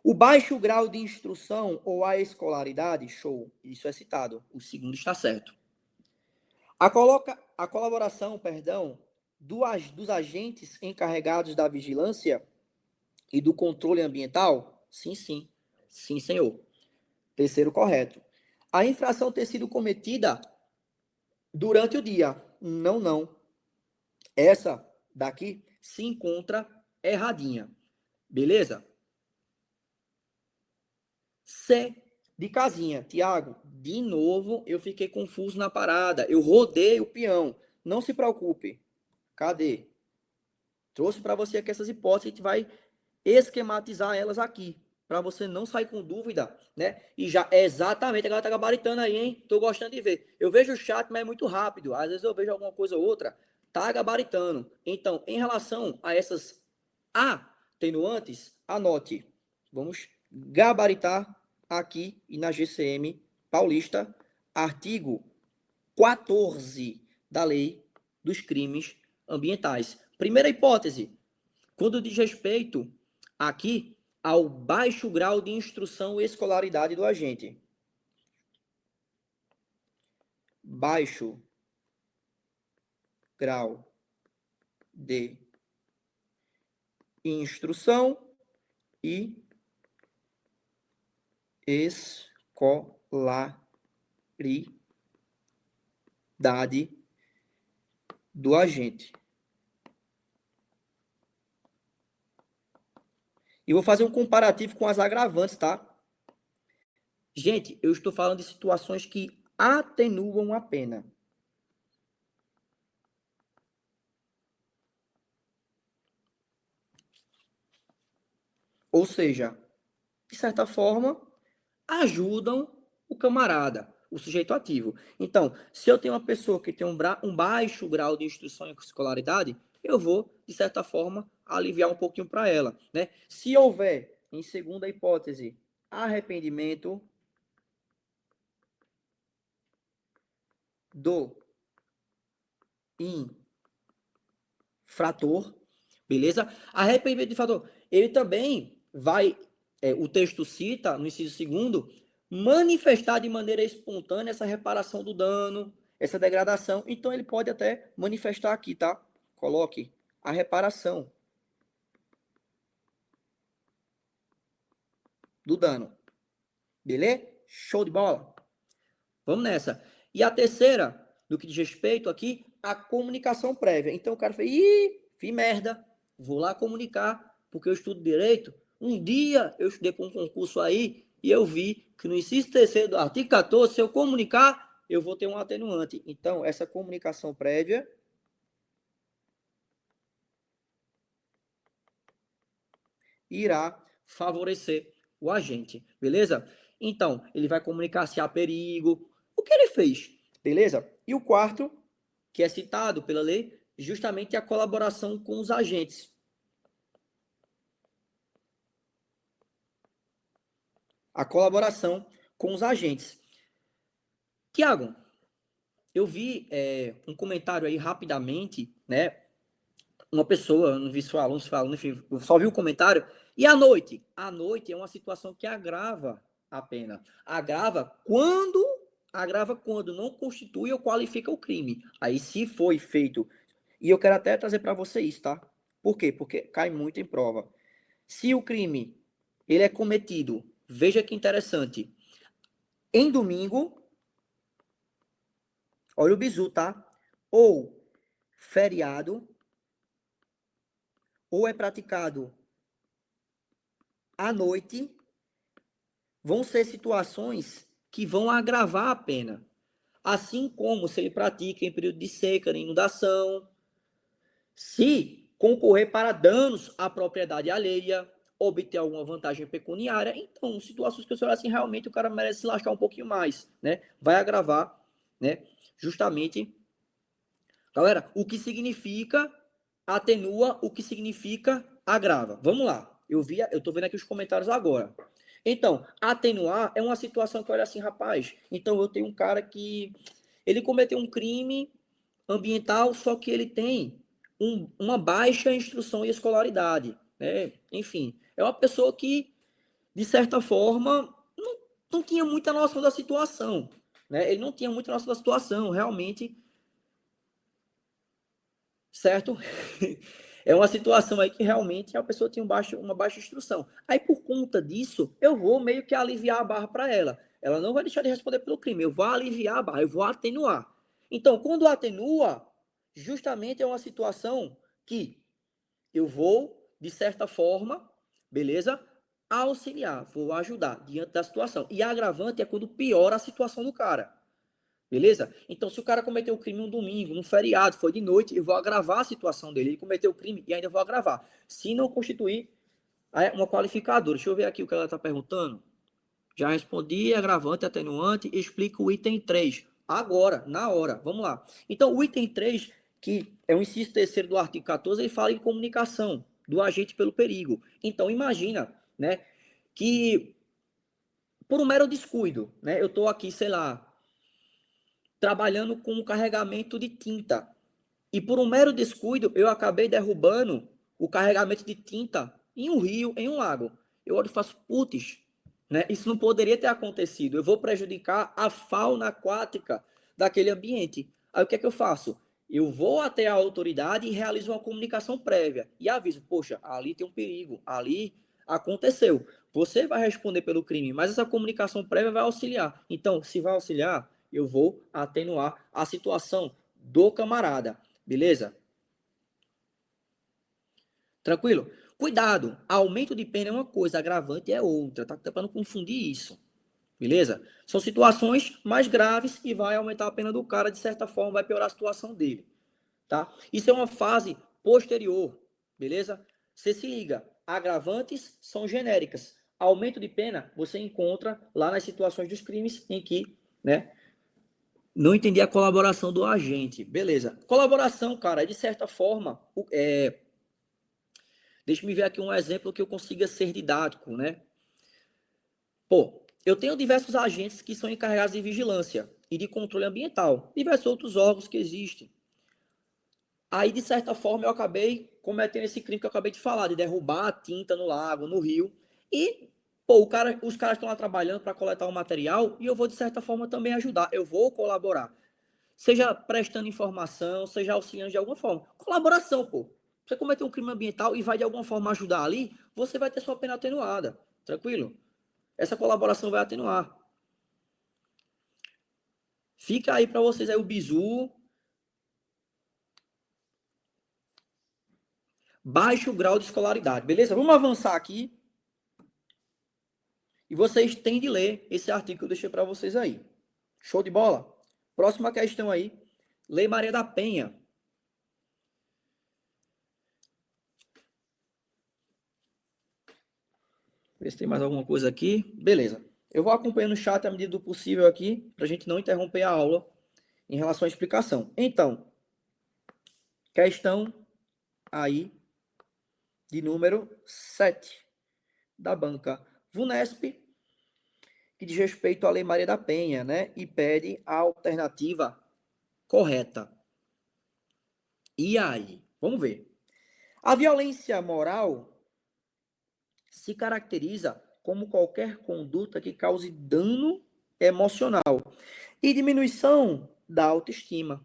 O baixo grau de instrução ou a escolaridade, show, isso é citado. O segundo está certo. A colaboração, perdão, dos agentes encarregados da vigilância e do controle ambiental? Sim, sim. Sim, senhor. Terceiro correto. A infração ter sido cometida durante o dia? Não, não. Essa daqui se encontra erradinha. Beleza? C de casinha. Tiago, de novo eu fiquei confuso na parada. Eu rodei o peão. Não se preocupe. Cadê? Trouxe para você aqui essas hipóteses, a gente vai esquematizar elas aqui, para você não sair com dúvida, né? E já, exatamente, a galera tá gabaritando aí, hein? Tô gostando de ver. Eu vejo o chat, mas é muito rápido. Às vezes eu vejo alguma coisa ou outra, tá gabaritando. Então, em relação a essas atenuantes, anote. Vamos gabaritar aqui e na GCM Paulista, artigo 14 da Lei dos Crimes Ambientais. Primeira hipótese, quando diz respeito aqui ao baixo grau de instrução e escolaridade do agente. Baixo grau de instrução e escolaridade do agente. E vou fazer um comparativo com as agravantes, tá? Gente, eu estou falando de situações que atenuam a pena. Ou seja, de certa forma, ajudam o camarada, o sujeito ativo. Então, se eu tenho uma pessoa que tem um baixo grau de instrução e escolaridade, eu vou, de certa forma, aliviar um pouquinho para ela, né? Se houver, em segunda hipótese, arrependimento do infrator, beleza? Arrependimento do infrator, ele também vai, o texto cita, no inciso segundo, manifestar de maneira espontânea essa reparação do dano, essa degradação. Então, ele pode até manifestar aqui, tá? Coloque a reparação do dano. Beleza? Show de bola? Vamos nessa. E a terceira, no que diz respeito aqui, a comunicação prévia. Então, o cara fala, fiz merda, vou lá comunicar, porque eu estudo direito. Um dia eu estudei para um concurso aí e eu vi que no inciso terceiro do artigo 14, se eu comunicar, eu vou ter um atenuante. Então, essa comunicação prévia irá favorecer o agente, beleza? Então, ele vai comunicar se há perigo, o que ele fez, beleza? E o quarto, que é citado pela lei, justamente a colaboração com os agentes. A colaboração com os agentes. Tiago, eu vi um comentário aí rapidamente, né? Uma pessoa, não vi se foi aluno, se foi aluno, enfim, eu só vi o comentário. E à noite? À noite é uma situação que agrava a pena. Agrava quando não constitui ou qualifica o crime. Aí, se foi feito. E eu quero até trazer para você isso, tá? Por quê? Porque cai muito em prova. Se o crime ele é cometido, veja que interessante, em domingo, olha o bizu, tá? Ou feriado, ou é praticado à noite, vão ser situações que vão agravar a pena. Assim como se ele pratica em período de seca, de inundação, se concorrer para danos à propriedade alheia, obter alguma vantagem pecuniária, então, situações que eu olhar assim, realmente o cara merece se lascar um pouquinho mais, né? Vai agravar, né? Justamente, galera, o que significa atenua, o que significa agrava. Vamos lá. Eu tô vendo aqui os comentários agora. Então, atenuar é uma situação que olha assim, rapaz. Então, eu tenho um cara que ele cometeu um crime ambiental, só que ele tem uma baixa instrução e escolaridade, né? Enfim, é uma pessoa que, de certa forma, não tinha muita noção da situação, né? Ele não tinha muita noção da situação, realmente, certo? É uma situação aí que realmente a pessoa tem uma baixa instrução. Aí, por conta disso, eu vou meio que aliviar a barra para ela. Ela não vai deixar de responder pelo crime, eu vou aliviar a barra, eu vou atenuar. Então, quando atenua, justamente é uma situação que eu vou, de certa forma, beleza? Auxiliar, vou ajudar diante da situação. E a agravante é quando piora a situação do cara. Beleza? Então, se o cara cometeu o crime um domingo, num feriado, foi de noite, eu vou agravar a situação dele. Ele cometeu o crime e ainda vou agravar. Se não constituir uma qualificadora. Deixa eu ver aqui o que ela está perguntando. Já respondi, agravante, atenuante, explica o item 3. Agora, na hora, vamos lá. Então, o item 3, que é o inciso terceiro do artigo 14, ele fala em comunicação do agente pelo perigo. Então, imagina, né, que por um mero descuido, né, eu estou aqui, sei lá, trabalhando com um carregamento de tinta. E por um mero descuido, eu acabei derrubando o carregamento de tinta em um rio, em um lago. Eu olho e faço, putz, né? Isso não poderia ter acontecido. Eu vou prejudicar a fauna aquática daquele ambiente. Aí o que é que eu faço? Eu vou até a autoridade e realizo uma comunicação prévia. E aviso, poxa, ali tem um perigo, ali aconteceu. Você vai responder pelo crime, mas essa comunicação prévia vai auxiliar. Então, se vai auxiliar, eu vou atenuar a situação do camarada. Beleza? Tranquilo? Cuidado, aumento de pena é uma coisa, agravante é outra, tá? Para não confundir isso. Beleza? São situações mais graves e vai aumentar a pena do cara, de certa forma, vai piorar a situação dele, tá? Isso é uma fase posterior, beleza? Você se liga, agravantes são genéricas. Aumento de pena você encontra lá nas situações dos crimes em que, né, não entendi a colaboração do agente. Beleza. Colaboração, cara, é de certa forma, deixa eu ver aqui um exemplo que eu consiga ser didático, né? Pô, eu tenho diversos agentes que são encarregados de vigilância e de controle ambiental, diversos outros órgãos que existem. Aí, de certa forma, eu acabei cometendo esse crime que eu acabei de falar, de derrubar a tinta no lago, no rio. E, pô, os caras estão lá trabalhando para coletar o material e eu vou, de certa forma, também ajudar. Eu vou colaborar. Seja prestando informação, seja auxiliando de alguma forma. Colaboração, pô. Você cometeu um crime ambiental e vai, de alguma forma, ajudar ali, você vai ter sua pena atenuada. Tranquilo? Essa colaboração vai atenuar. Fica aí para vocês aí o bizu. Baixo grau de escolaridade, beleza? Vamos avançar aqui. E vocês têm de ler esse artigo que eu deixei para vocês aí. Show de bola? Próxima questão aí. Lei Maria da Penha. Ver se tem mais alguma coisa aqui. Beleza. Eu vou acompanhando o chat à medida do possível aqui, para a gente não interromper a aula em relação à explicação. Então, questão aí de número 7 da banca VUNESP, que diz respeito à Lei Maria da Penha, né? E pede a alternativa correta. E aí? Vamos ver. A violência moral se caracteriza como qualquer conduta que cause dano emocional e diminuição da autoestima,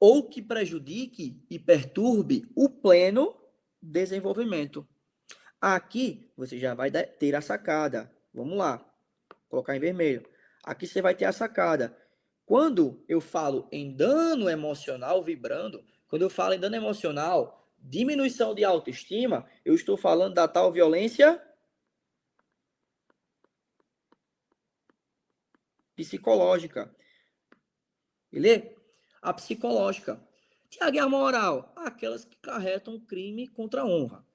ou que prejudique e perturbe o pleno desenvolvimento. Aqui você já vai ter a sacada. Vamos lá, colocar em vermelho. Aqui você vai ter a sacada. Quando eu falo em dano emocional vibrando, quando eu falo em dano emocional, diminuição de autoestima, eu estou falando da tal violência psicológica. Beleza? A psicológica. Tiago, e a moral? Aquelas que carretam crime contra a honra.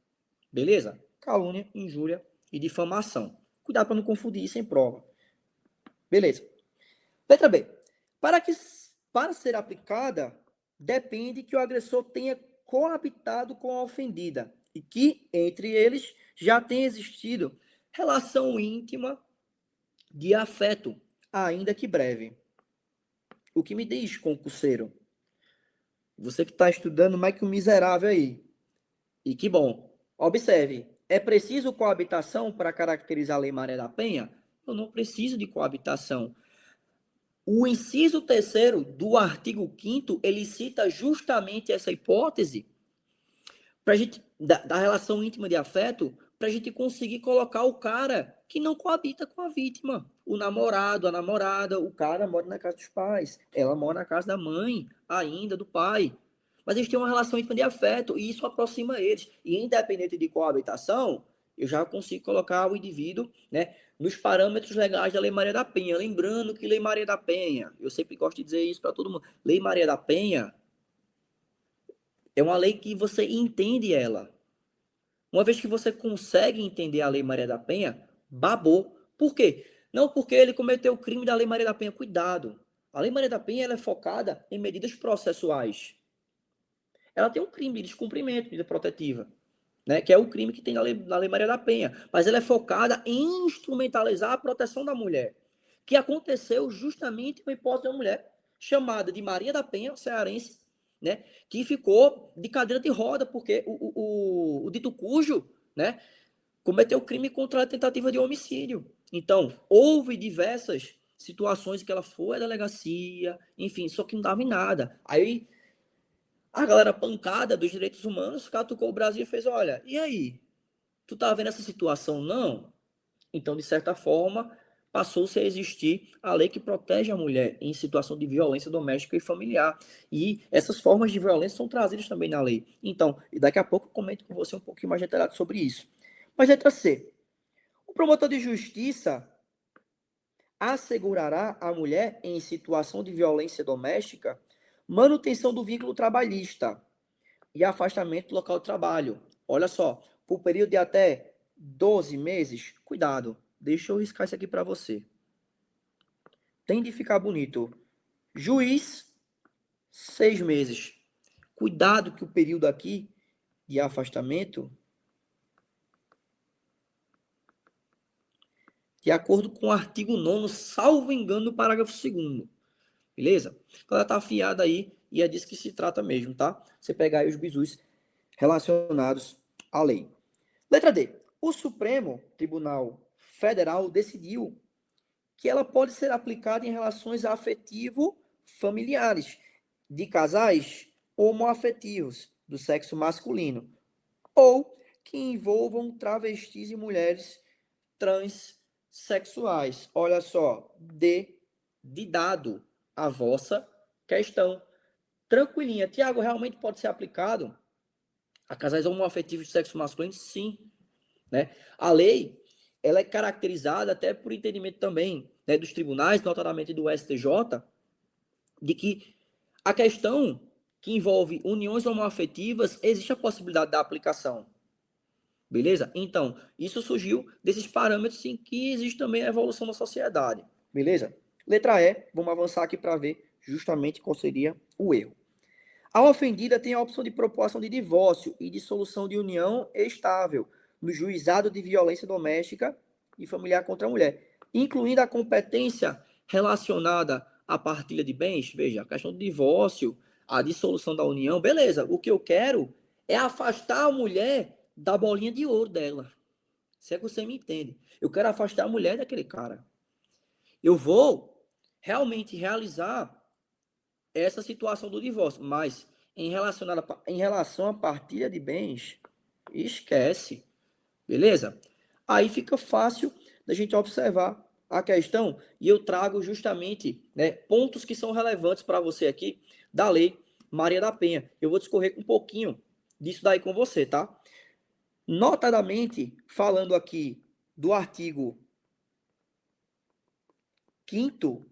Beleza? Calúnia, injúria e difamação. Cuidado para não confundir isso em prova. Beleza. Letra B. Para ser aplicada, depende que o agressor tenha coabitado com a ofendida e que, entre eles, já tenha existido relação íntima de afeto, ainda que breve. O que me diz, concurseiro? Você que está estudando mais que um miserável aí. E que bom. Observe, é preciso coabitação para caracterizar a Lei Maria da Penha? Eu não preciso de coabitação. O inciso terceiro do artigo 5º, ele cita justamente essa hipótese pra gente, da relação íntima de afeto, para a gente conseguir colocar o cara que não coabita com a vítima. O namorado, a namorada, o cara mora na casa dos pais, ela mora na casa da mãe, ainda do pai. Mas eles têm uma relação íntima de afeto e isso aproxima eles. E independente de coabitação, eu já consigo colocar o indivíduo, né, nos parâmetros legais da Lei Maria da Penha. Lembrando que Lei Maria da Penha, eu sempre gosto de dizer isso para todo mundo, Lei Maria da Penha é uma lei que você entende ela. Uma vez que você consegue entender a Lei Maria da Penha, babou. Por quê? Não porque ele cometeu o crime da Lei Maria da Penha. Cuidado. A Lei Maria da Penha ela é focada em medidas processuais. Ela tem um crime de descumprimento, medida protetiva, né, que é o crime que tem na Lei Maria da Penha. Mas ela é focada em instrumentalizar a proteção da mulher, que aconteceu justamente com a hipótese de uma mulher chamada de Maria da Penha, cearense, né, que ficou de cadeira de roda, porque o dito cujo, né, cometeu crime contra a tentativa de homicídio. Então, houve diversas situações que ela foi à delegacia, enfim, só que não dava em nada. Aí a galera pancada dos direitos humanos catucou o Brasil e fez, olha, e aí? Tu tá vendo essa situação? Não? Então, de certa forma, passou-se a existir a lei que protege a mulher em situação de violência doméstica e familiar. E essas formas de violência são trazidas também na lei. Então, daqui a pouco eu comento com você um pouquinho mais detalhado sobre isso. Mas letra C. O promotor de justiça assegurará à mulher em situação de violência doméstica manutenção do vínculo trabalhista e afastamento do local de trabalho. Olha só, por período de até 12 meses, cuidado, deixa eu riscar isso aqui para você. Tem de ficar bonito. Juiz, 6 meses. Cuidado que o período aqui de afastamento, de acordo com o artigo 9º, salvo engano, no parágrafo 2º. Beleza? Então ela tá afiada aí e é disso que se trata mesmo, tá? Você pegar aí os bizus relacionados à lei. Letra D. O Supremo Tribunal Federal decidiu que ela pode ser aplicada em relações afetivo-familiares de casais homoafetivos do sexo masculino ou que envolvam travestis e mulheres transexuais. Olha só, de dado a vossa questão. Tranquilinha. Tiago, realmente pode ser aplicado a casais homoafetivos de sexo masculino? Sim. Né? A lei ela é caracterizada até por entendimento também, né, dos tribunais, notadamente do STJ, de que a questão que envolve uniões homoafetivas, existe a possibilidade da aplicação. Beleza? Então, isso surgiu desses parâmetros em que existe também a evolução da sociedade. Beleza? Letra E, vamos avançar aqui para ver justamente qual seria o erro. A ofendida tem a opção de proposta de divórcio e dissolução de união estável no juizado de violência doméstica e familiar contra a mulher, incluindo a competência relacionada à partilha de bens. Veja, a questão do divórcio, a dissolução da união, beleza. O que eu quero é afastar a mulher da bolinha de ouro dela. Se é que você me entende. Eu quero afastar a mulher daquele cara. Eu vou realmente realizar essa situação do divórcio, mas em relação à partilha de bens, esquece, beleza? Aí fica fácil da gente observar a questão e eu trago justamente, né, pontos que são relevantes para você aqui da Lei Maria da Penha. Eu vou discorrer um pouquinho disso daí com você, tá? Notadamente, falando aqui do artigo 5º,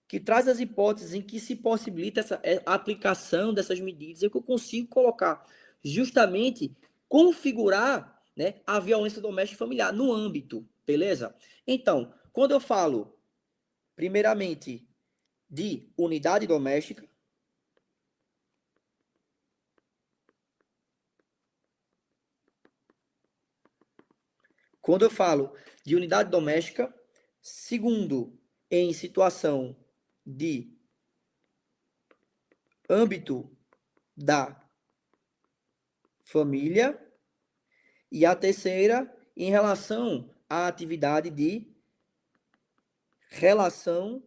que traz as hipóteses em que se possibilita essa aplicação dessas medidas, é que eu consigo colocar justamente configurar, né, a violência doméstica e familiar no âmbito, beleza? Então, quando eu falo, primeiramente, de unidade doméstica, quando eu falo de unidade doméstica, segundo, em situação de âmbito da família, e a terceira em relação à atividade de relação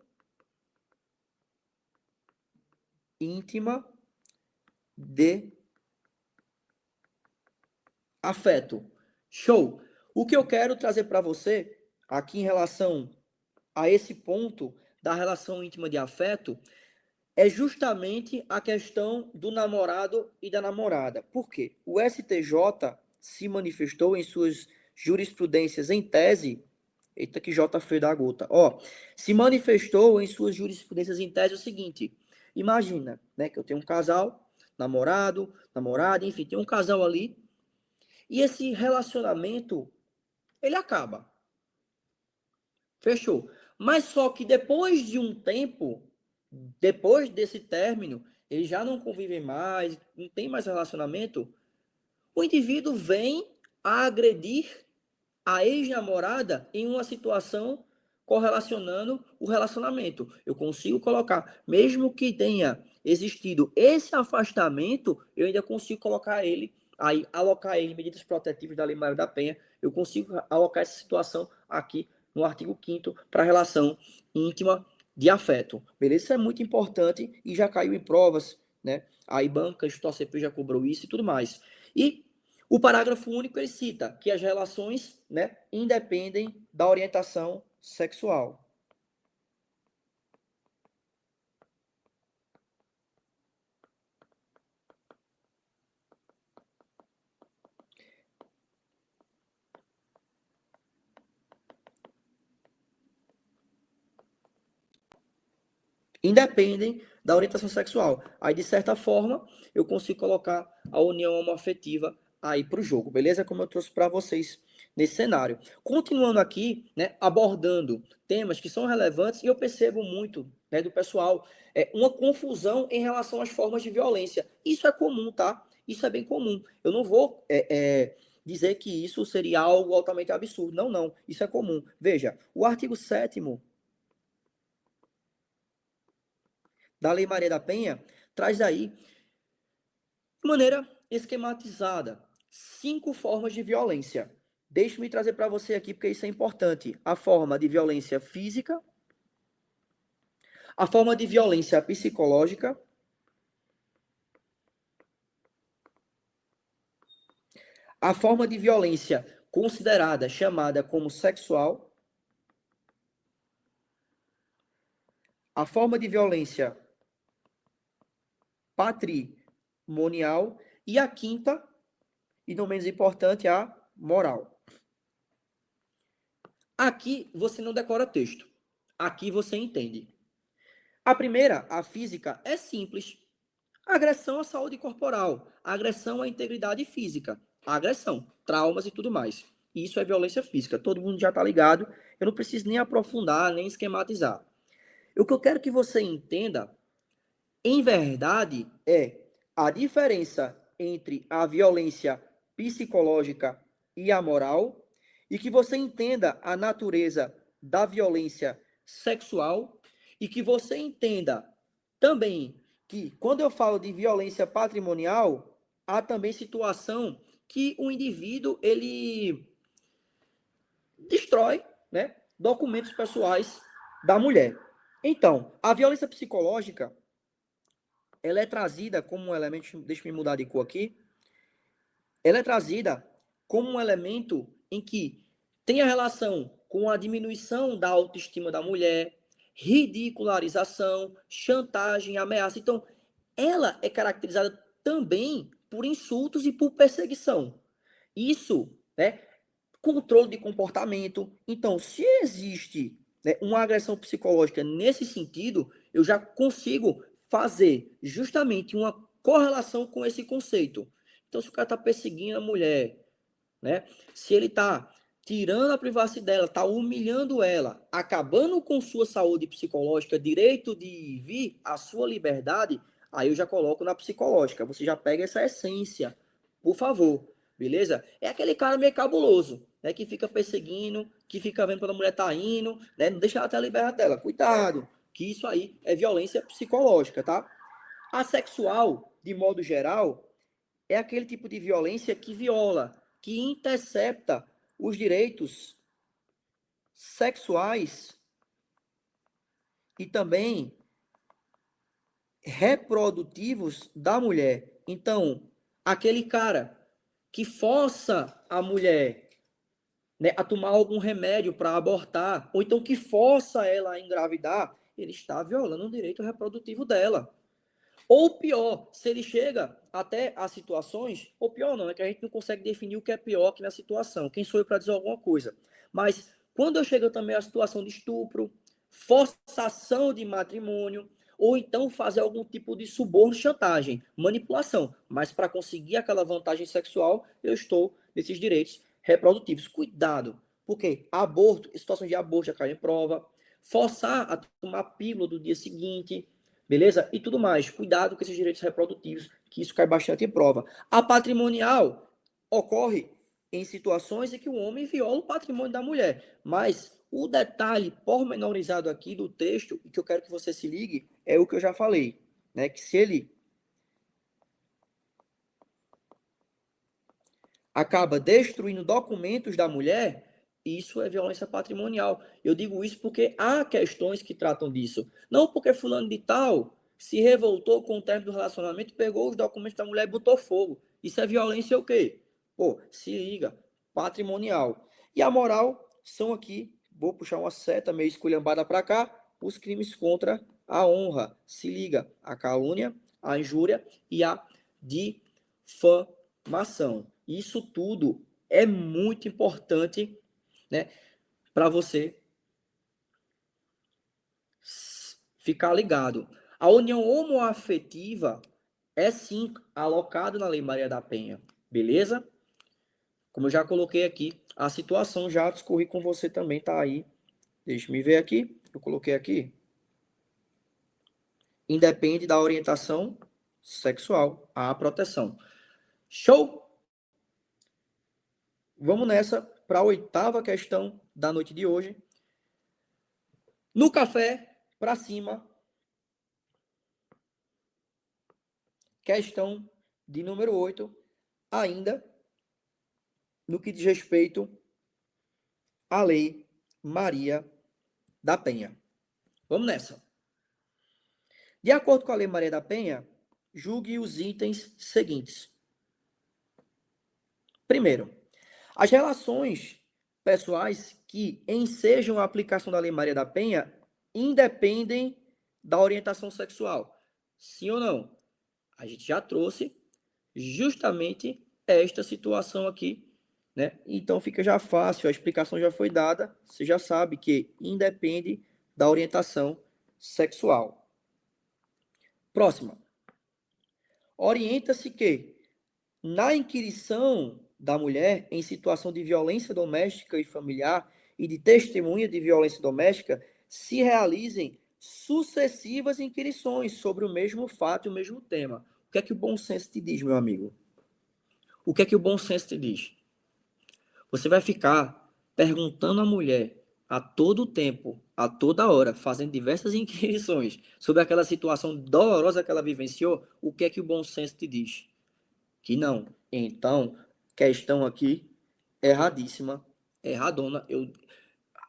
íntima de afeto. Show! O que eu quero trazer para você aqui em relação a esse ponto da relação íntima de afeto é justamente a questão do namorado e da namorada. Por quê? O STJ se manifestou em suas jurisprudências em tese, eita que J feio da gota, ó, se manifestou em suas jurisprudências em tese o seguinte, imagina, né, que eu tenho um casal, namorado, namorada, enfim, tem um casal ali, e esse relacionamento, ele acaba. Fechou. Mas só que depois de um tempo, depois desse término, eles já não convivem mais, não tem mais relacionamento, o indivíduo vem a agredir a ex-namorada em uma situação correlacionando o relacionamento. Eu consigo colocar, mesmo que tenha existido esse afastamento, eu ainda consigo colocar ele, aí alocar ele em medidas protetivas da Lei Maria da Penha, eu consigo alocar essa situação aqui no artigo 5º para a relação íntima de afeto. Beleza? Isso é muito importante e já caiu em provas, né? A IBANCA, a OCP já cobrou isso e tudo mais. E o parágrafo único ele cita que as relações, né, independem da orientação sexual. Independem da orientação sexual. Aí, de certa forma, eu consigo colocar a união homoafetiva aí para o jogo, beleza? Como eu trouxe para vocês nesse cenário. Continuando aqui, né, abordando temas que são relevantes, e eu percebo muito, né, do pessoal, uma confusão em relação às formas de violência. Isso é comum, tá? Isso é bem comum. Eu não vou dizer que isso seria algo altamente absurdo. Não, não. Isso é comum. Veja, o artigo 7º da Lei Maria da Penha traz aí, de maneira esquematizada, 5 formas de violência. Deixe-me trazer para você aqui, porque isso é importante. A forma de violência física, a forma de violência psicológica, a forma de violência considerada, chamada como sexual, a forma de violência patrimonial e a quinta, e não menos importante, a moral. Aqui você não decora texto. Aqui você entende. A primeira, a física, é simples. Agressão à saúde corporal, agressão à integridade física, agressão, traumas e tudo mais. Isso é violência física. Todo mundo já está ligado. Eu não preciso nem aprofundar, nem esquematizar. O que eu quero que você entenda, em verdade, é a diferença entre a violência psicológica e a moral, e que você entenda a natureza da violência sexual, e que você entenda também que, quando eu falo de violência patrimonial, há também situação que o indivíduo ele destrói, né, documentos pessoais da mulher. Então, a violência psicológica ela é trazida como um elemento, deixa eu mudar de cor aqui, ela é trazida como um elemento em que tem a relação com a diminuição da autoestima da mulher, ridicularização, chantagem, ameaça. Então, ela é caracterizada também por insultos e por perseguição. Isso, né, controle de comportamento. Então, se existe, né, uma agressão psicológica nesse sentido, eu já consigo fazer justamente uma correlação com esse conceito. Então, se o cara está perseguindo a mulher, né, se ele está tirando a privacidade dela, está humilhando ela, acabando com sua saúde psicológica, direito de vir à sua liberdade, aí eu já coloco na psicológica. Você já pega essa essência, por favor, beleza? É aquele cara meio cabuloso, né, que fica perseguindo, que fica vendo quando a mulher tá indo, né, não deixa ela ter a liberdade dela. Cuidado, que isso aí é violência psicológica, tá? A sexual, de modo geral, é aquele tipo de violência que viola, que intercepta os direitos sexuais e também reprodutivos da mulher. Então, aquele cara que força a mulher, né, a tomar algum remédio para abortar, ou então que força ela a engravidar, ele está violando o direito reprodutivo dela. Ou pior, se ele chega até a situações, ou pior não, é que a gente não consegue definir o que é pior que na situação. Quem sou eu para dizer alguma coisa? Mas quando eu chego também à situação de estupro, forçação de matrimônio, ou então fazer algum tipo de suborno, chantagem, manipulação. Mas para conseguir aquela vantagem sexual, eu estou nesses direitos reprodutivos. Cuidado, porque aborto, situação de aborto já cai em prova, forçar a tomar pílula do dia seguinte, beleza? E tudo mais. Cuidado com esses direitos reprodutivos, que isso cai bastante em prova. A patrimonial ocorre em situações em que o homem viola o patrimônio da mulher. Mas o detalhe pormenorizado aqui do texto, e que eu quero que você se ligue, é o que eu já falei, né? Que se ele acaba destruindo documentos da mulher, isso é violência patrimonial. Eu digo isso porque há questões que tratam disso. Não porque fulano de tal se revoltou com o término do relacionamento, pegou os documentos da mulher e botou fogo. Isso é violência o quê? Pô, se liga, patrimonial. E a moral são aqui, vou puxar uma seta meio esculhambada para cá, os crimes contra a honra. Se liga, a calúnia, a injúria e a difamação. Isso tudo é muito importante, né, para você ficar ligado. A união homoafetiva é sim alocada na Lei Maria da Penha, beleza? Como eu já coloquei aqui, a situação já discorri com você também, tá aí. Deixa me ver aqui. Eu coloquei aqui. Independe da orientação sexual, a proteção. Show? Vamos nessa para a oitava questão da noite de hoje. No café, para cima. Questão de número 8, ainda no que diz respeito à Lei Maria da Penha. Vamos nessa. De acordo com a Lei Maria da Penha, julgue os itens seguintes. Primeiro, as relações pessoais que ensejam a aplicação da Lei Maria da Penha independem da orientação sexual. Sim ou não? A gente já trouxe justamente esta situação aqui, né? Então fica já fácil, a explicação já foi dada, você já sabe que independe da orientação sexual. Próxima. Orienta-se que na inquirição da mulher em situação de violência doméstica e familiar e de testemunha de violência doméstica se realizem sucessivas inquirições sobre o mesmo fato e o mesmo tema. O que é que o bom senso te diz, meu amigo? O que é que o bom senso te diz? Você vai ficar perguntando à mulher a todo tempo, a toda hora, fazendo diversas inquirições sobre aquela situação dolorosa que ela vivenciou, o que é que o bom senso te diz? Que não. Então, questão aqui erradíssima, erradona.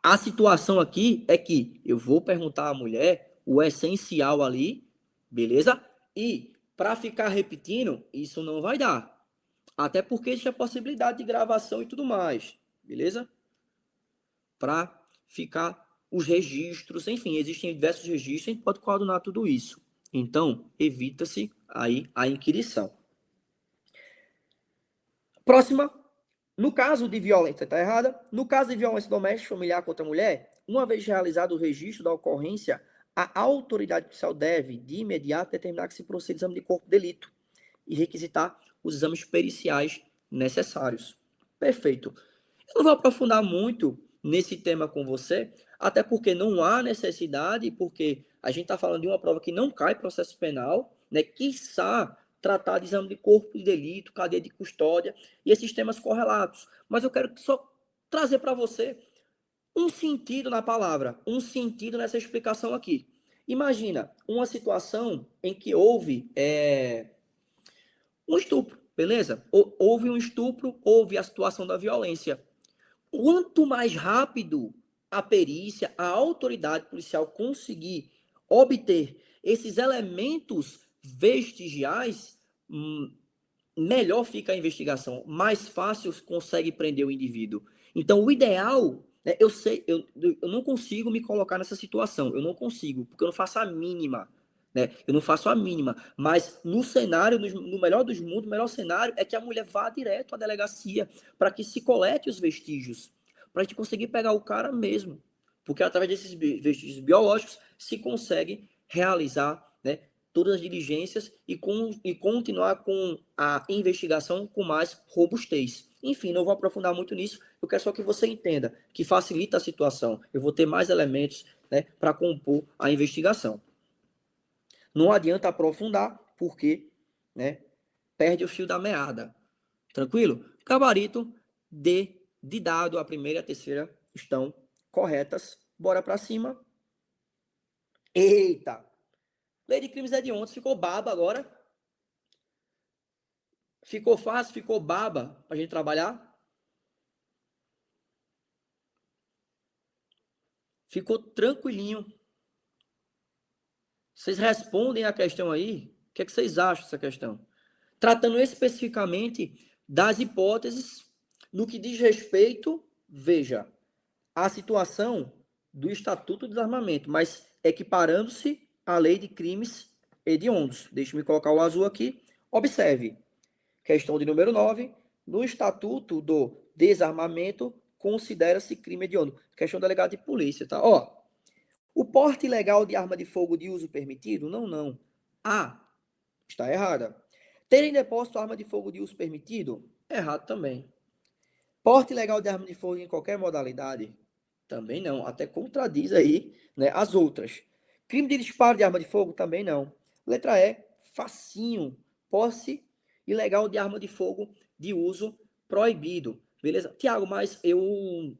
A situação aqui é que eu vou perguntar à mulher o essencial ali, beleza? E para ficar repetindo, isso não vai dar. Até porque existe a possibilidade de gravação e tudo mais, beleza? Para ficar os registros, enfim, existem diversos registros, a gente pode coadunar tudo isso. Então, evita-se aí a inquirição. Próxima, no caso de violência, está errada? No caso de violência doméstica familiar contra a mulher, uma vez realizado o registro da ocorrência, a autoridade policial deve, de imediato, determinar que se proceda exame de corpo de delito e requisitar os exames periciais necessários. Perfeito. Eu não vou aprofundar muito nesse tema com você, até porque não há necessidade, porque a gente está falando de uma prova que não cai processo penal, né? Quiçá tratar de exame de corpo de delito, cadeia de custódia e esses temas correlatos. Mas eu quero só trazer para você um sentido na palavra, um sentido nessa explicação aqui. Imagina uma situação em que houve um estupro, beleza? Houve um estupro, houve a situação da violência. Quanto mais rápido a perícia, a autoridade policial conseguir obter esses elementos vestigiais, melhor fica a investigação, mais fácil consegue prender o indivíduo. Então, o ideal, né, eu não consigo me colocar nessa situação, eu não consigo, porque eu não faço a mínima, né? Eu não faço a mínima. Mas no cenário, no melhor dos mundos, o melhor cenário é que a mulher vá direto à delegacia para que se colete os vestígios, para a gente conseguir pegar o cara mesmo. Porque através desses vestígios biológicos se consegue realizar, né, todas as diligências e continuar com a investigação com mais robustez. Enfim, não vou aprofundar muito nisso, eu quero só que você entenda que facilita a situação. Eu vou ter mais elementos, né, para compor a investigação. Não adianta aprofundar, porque, né, perde o fio da meada. Tranquilo? Gabarito de dado, a primeira e a terceira estão corretas. Bora para cima. Eita! Lei de crimes hediondos ficou baba agora. Ficou fácil, ficou baba para a gente trabalhar. Ficou tranquilinho. Vocês respondem a questão aí? O que é que vocês acham dessa questão? Tratando especificamente das hipóteses no que diz respeito, veja, à situação do Estatuto do Desarmamento, mas equiparando-se à lei de crimes hediondos. Deixa-me colocar o azul aqui. Observe, questão de número 9, no Estatuto do Desarmamento considera-se crime hediondo. Questão do delegado de polícia, tá? Ó, o porte ilegal de arma de fogo de uso permitido? Não, não. A, está errada. Ter em depósito arma de fogo de uso permitido? Errado também. Porte ilegal de arma de fogo em qualquer modalidade? Também não. Até contradiz aí, né, as outras. Crime de disparo de arma de fogo? Também não. Letra E, facinho. Posse ilegal de arma de fogo de uso proibido. Beleza? Tiago, mas eu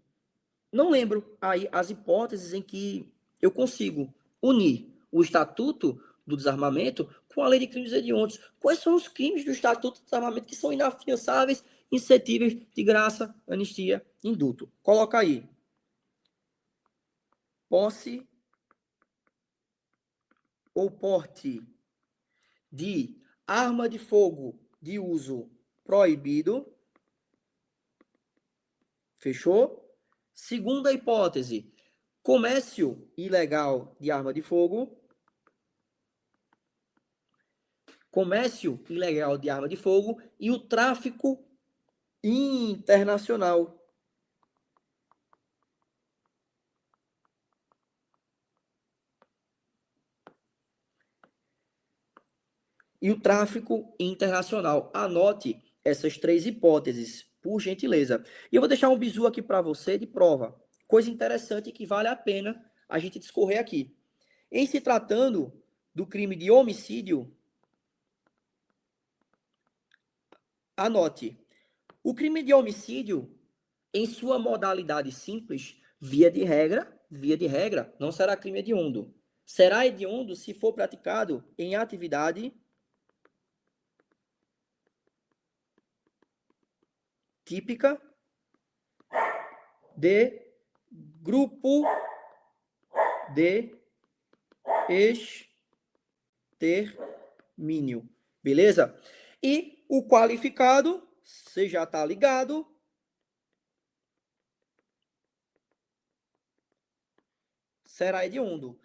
não lembro aí as hipóteses em que eu consigo unir o Estatuto do Desarmamento com a Lei de Crimes Hediondos. Quais são os crimes do Estatuto do Desarmamento que são inafiançáveis, insuscetíveis de graça, anistia, indulto? Coloca aí. Posse ou porte de arma de fogo de uso proibido. Fechou? Segunda hipótese, comércio ilegal de arma de fogo. Comércio ilegal de arma de fogo e o tráfico internacional. E o tráfico internacional. Anote essas três hipóteses, por gentileza. E eu vou deixar um bizu aqui para você de prova. Coisa interessante que vale a pena a gente discorrer aqui. Em se tratando do crime de homicídio, anote. O crime de homicídio, em sua modalidade simples, via de regra, não será crime hediondo. Será hediondo se for praticado em atividade típica de grupo de extermínio. Beleza? E o qualificado, você já está ligado, será hediondo.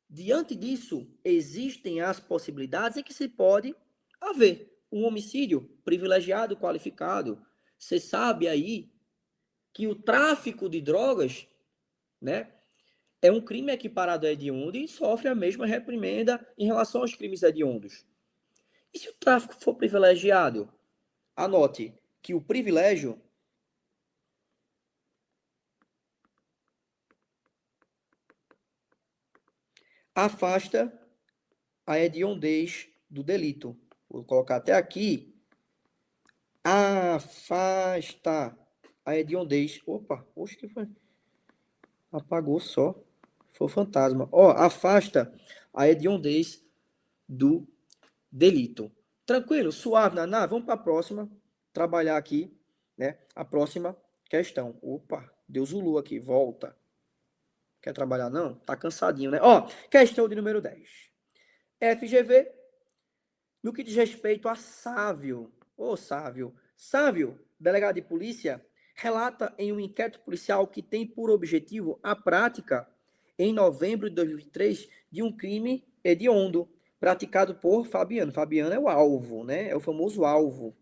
Diante disso, existem as possibilidades em que se pode haver um homicídio privilegiado, qualificado. Você sabe aí que o tráfico de drogas, né, é um crime equiparado a hediondo e sofre a mesma reprimenda em relação aos crimes hediondos. E se o tráfico for privilegiado? Anote que o privilégio afasta a hediondez do delito. Vou colocar até aqui. Afasta a hediondez. Opa, oxe, que foi? Apagou só. Foi fantasma. Ó, afasta a hediondez do delito. Tranquilo? Suave, Naná? Vamos para a próxima. Trabalhar aqui, né? A próxima questão. Opa, deu Zulu aqui. Volta. Quer trabalhar, não? Tá cansadinho, né? Ó, questão de número 10. FGV, no que diz respeito a Sávio. Ô, Sávio. Sávio, delegado de polícia, relata em um inquérito policial que tem por objetivo a prática, em novembro de 2023, de um crime hediondo, praticado por Fabiano. Fabiano é o alvo, né? É o famoso alvo.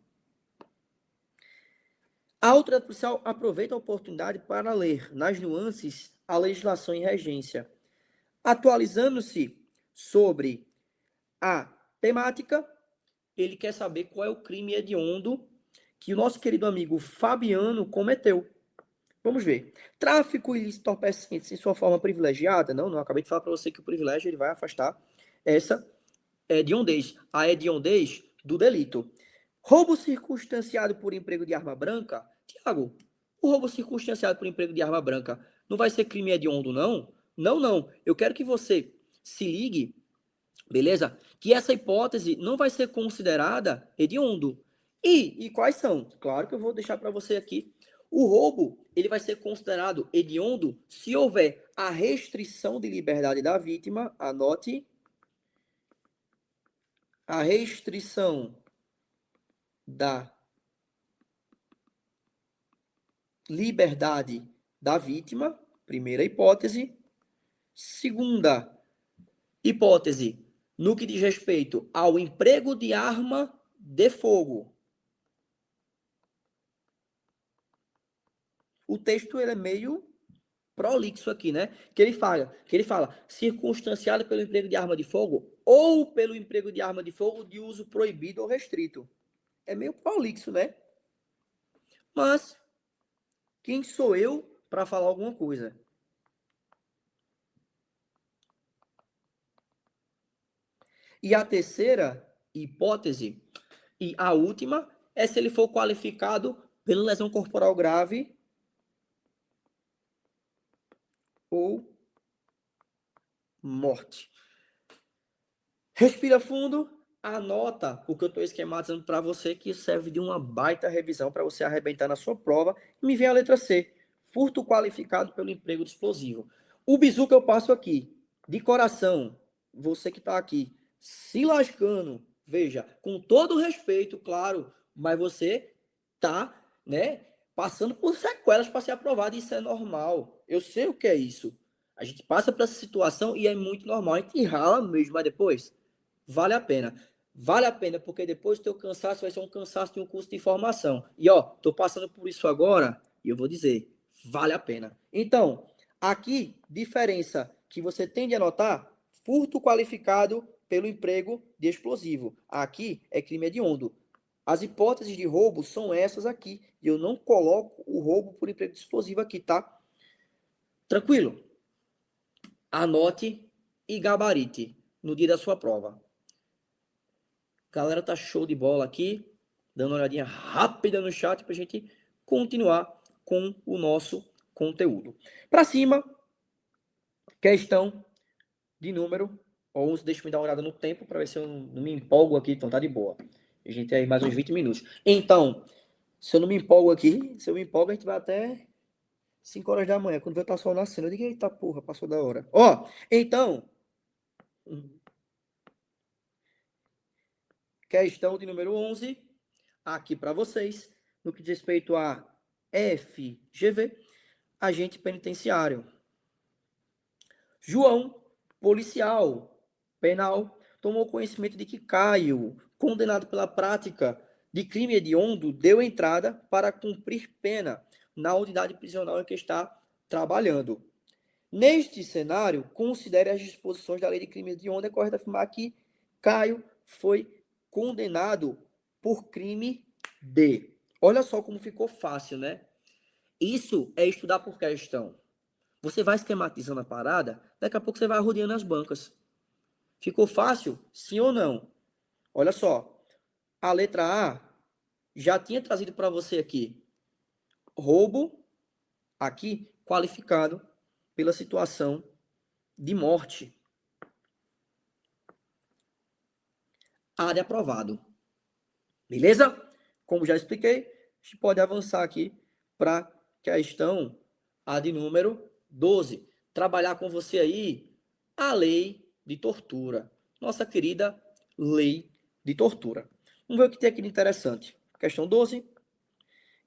A outra policial aproveita a oportunidade para ler, nas nuances, a legislação em regência, atualizando-se sobre a temática. Ele quer saber qual é o crime hediondo que o nosso querido amigo Fabiano cometeu. Vamos ver. Tráfico ilícito entorpecentes em sua forma privilegiada? Não, acabei de falar para você que o privilégio ele vai afastar essa hediondez, a hediondez do delito. Roubo circunstanciado por emprego de arma branca? Tiago, o roubo circunstanciado por emprego de arma branca não vai ser crime hediondo, não? Não. Eu quero que você se ligue, beleza? Que essa hipótese não vai ser considerada hediondo. E quais são? Claro que eu vou deixar para você aqui. O roubo, ele vai ser considerado hediondo se houver a restrição de liberdade da vítima, anote, a restrição da liberdade da vítima, primeira hipótese. Segunda hipótese, no que diz respeito ao emprego de arma de fogo. O texto ele é meio prolixo aqui, né? Que ele fala circunstanciado pelo emprego de arma de fogo ou pelo emprego de arma de fogo de uso proibido ou restrito. É meio prolixo, né? Mas quem sou eu para falar alguma coisa? E a terceira hipótese, e a última, é se ele for qualificado pela lesão corporal grave ou morte. Respira fundo, anota o que eu estou esquematizando para você, que serve de uma baita revisão para você arrebentar na sua prova. E me vem a letra C, furto qualificado pelo emprego de explosivo. O bizu que eu passo aqui, de coração, você que está aqui, se lascando, veja, com todo respeito, claro, mas você tá, né, passando por sequelas para ser aprovado, isso é normal. Eu sei o que é isso. A gente passa por essa situação e é muito normal. A gente rala mesmo, mas depois vale a pena. Vale a pena, porque depois o teu cansaço vai ser um cansaço de um curso de formação. E ó, tô passando por isso agora e eu vou dizer, vale a pena. Então, aqui, diferença que você tem de anotar, furto qualificado pelo emprego de explosivo. Aqui é crime hediondo. As hipóteses de roubo são essas aqui. E eu não coloco o roubo por emprego de explosivo aqui, tá? Tranquilo? Anote e gabarite no dia da sua prova. Galera, tá show de bola aqui. Dando uma olhadinha rápida no chat pra gente continuar com o nosso conteúdo. Para cima, questão de número 11. Deixa eu dar uma olhada no tempo para ver se eu não me empolgo aqui. Então tá de boa. A gente tem aí mais uns 20 minutos. Então, se eu não me empolgo aqui, se eu me empolgo, a gente vai até 5 horas da manhã, quando vai estar o sol nascendo. Eu digo, eita porra, passou da hora. Ó, então, questão de número 11, aqui para vocês, no que diz respeito a FGV, agente penitenciário. João, policial penal, tomou conhecimento de que Caio, condenado pela prática de crime hediondo, deu entrada para cumprir pena na unidade prisional em que está trabalhando. Neste cenário, considere as disposições da lei de crime hediondo. É correto afirmar que Caio foi condenado por crime de... Olha só como ficou fácil, né? Isso é estudar por questão. Você vai esquematizando a parada, daqui a pouco você vai rodeando as bancas. Ficou fácil? Sim ou não? Olha só. A letra A já tinha trazido para você aqui. Roubo, aqui, qualificado pela situação de morte. A de aprovado. Beleza? Como já expliquei, a gente pode avançar aqui para a questão A de número 12. Trabalhar com você aí a lei de tortura. Nossa querida lei de tortura. Vamos ver o que tem aqui de interessante. Questão 12.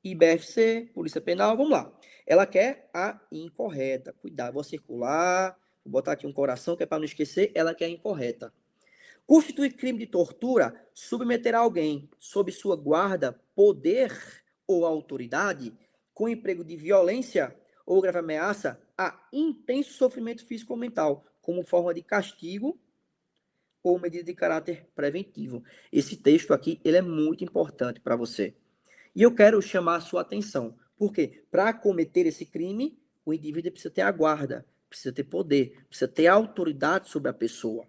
IBFC, Polícia Penal, vamos lá. Ela quer a incorreta. Cuidado, vou circular, vou botar aqui um coração que é para não esquecer, ela quer a incorreta. Constitui crime de tortura submeter alguém sob sua guarda, poder ou autoridade, com emprego de violência ou grave ameaça, a intenso sofrimento físico ou mental, como forma de castigo ou medida de caráter preventivo. Esse texto aqui, ele é muito importante para você. E eu quero chamar a sua atenção. Por quê? Para cometer esse crime, o indivíduo precisa ter a guarda, precisa ter poder, precisa ter autoridade sobre a pessoa.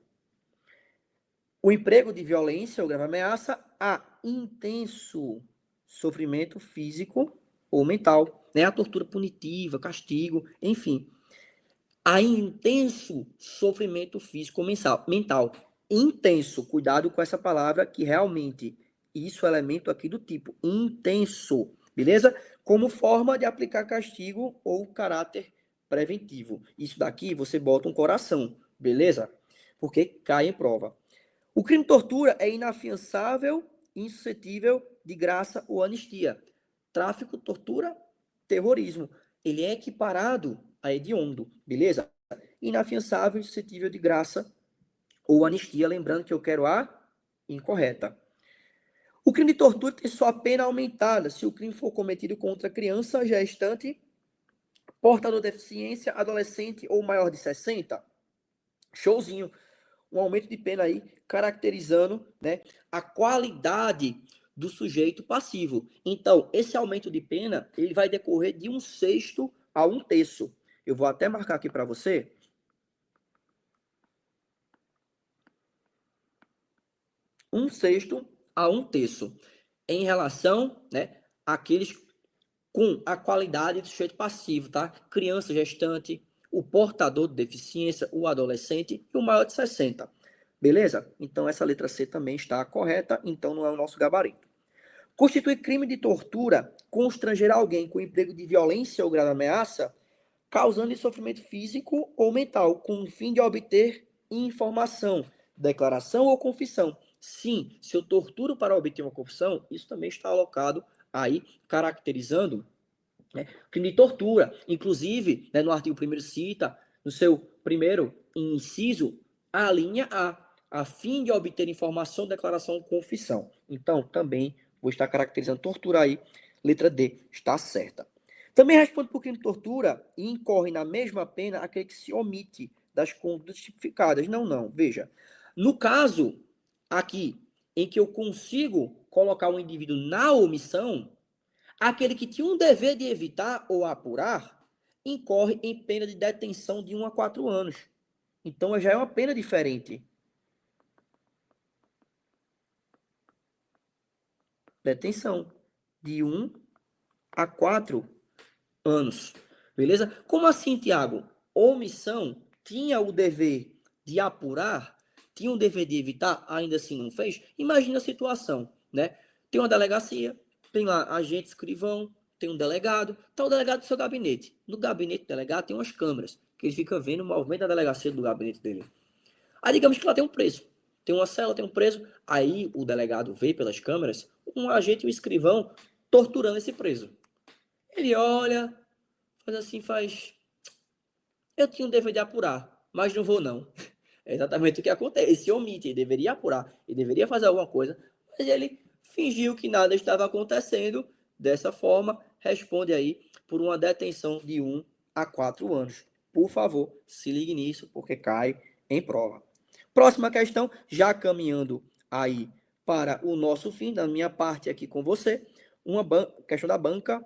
O emprego de violência ou grave ameaça a intenso sofrimento físico ou mental, né? A tortura punitiva, castigo, enfim. A intenso sofrimento físico ou mental. Intenso, cuidado com essa palavra que realmente isso é elemento aqui do tipo intenso, beleza? Como forma de aplicar castigo ou caráter preventivo. Isso daqui você bota um coração, beleza? Porque cai em prova. O crime de tortura é inafiançável, insuscetível de graça ou anistia. Tráfico, tortura, terrorismo. Ele é equiparado a hediondo, beleza? Inafiançável, insuscetível de graça ou anistia. Lembrando que eu quero a incorreta. O crime de tortura tem sua pena aumentada se o crime for cometido contra criança, gestante, portador de deficiência, adolescente ou maior de 60. Showzinho. Um aumento de pena aí, caracterizando, né, a qualidade do sujeito passivo. Então, esse aumento de pena, ele vai decorrer de 1/6 a 1/3. Eu vou até marcar aqui para você. 1/6 a 1/3. Em relação, né, àqueles com a qualidade do sujeito passivo, tá? Criança, gestante, o portador de deficiência, o adolescente e o maior de 60. Beleza? Então, essa letra C também está correta, então não é o nosso gabarito. Constitui crime de tortura constranger alguém com emprego de violência ou grave ameaça, causando sofrimento físico ou mental, com o fim de obter informação, declaração ou confissão. Sim, se eu torturo para obter uma confissão, isso também está alocado aí, caracterizando, né, crime de tortura. Inclusive, né, no artigo 1º cita, no seu primeiro inciso, a linha a fim de obter informação, declaração ou confissão. Então, também vou estar caracterizando tortura aí. Letra D está certa. Também responde por crime de tortura e incorre na mesma pena aquele que se omite das condutas tipificadas. Não, não. Veja, no caso aqui em que eu consigo colocar um indivíduo na omissão, aquele que tinha um dever de evitar ou apurar incorre em pena de detenção de 1 a 4 anos. Então já é uma pena diferente. Detenção de 1 a 4 anos. Beleza? Como assim, Tiago? Omissão tinha o dever de apurar, tinha o dever de evitar, ainda assim não fez? Imagina a situação, né? Tem uma delegacia, tem lá agente escrivão, tem um delegado, tá o delegado do seu gabinete. No gabinete do delegado tem umas câmeras, que ele fica vendo o movimento da delegacia do gabinete dele. Aí digamos que lá tem um preso. Tem uma cela, tem um preso. Aí o delegado vê pelas câmeras um agente e um escrivão torturando esse preso. Ele olha, faz assim, faz... Eu tinha um dever de apurar, mas não vou não. É exatamente o que acontece. Ele se omite, ele deveria apurar, ele deveria fazer alguma coisa, mas ele fingiu que nada estava acontecendo. Dessa forma, responde aí por uma detenção de 1 a 4 anos. Por favor, se ligue nisso, porque cai em prova. Próxima questão, já caminhando aí para o nosso fim, da minha parte aqui com você, uma questão da banca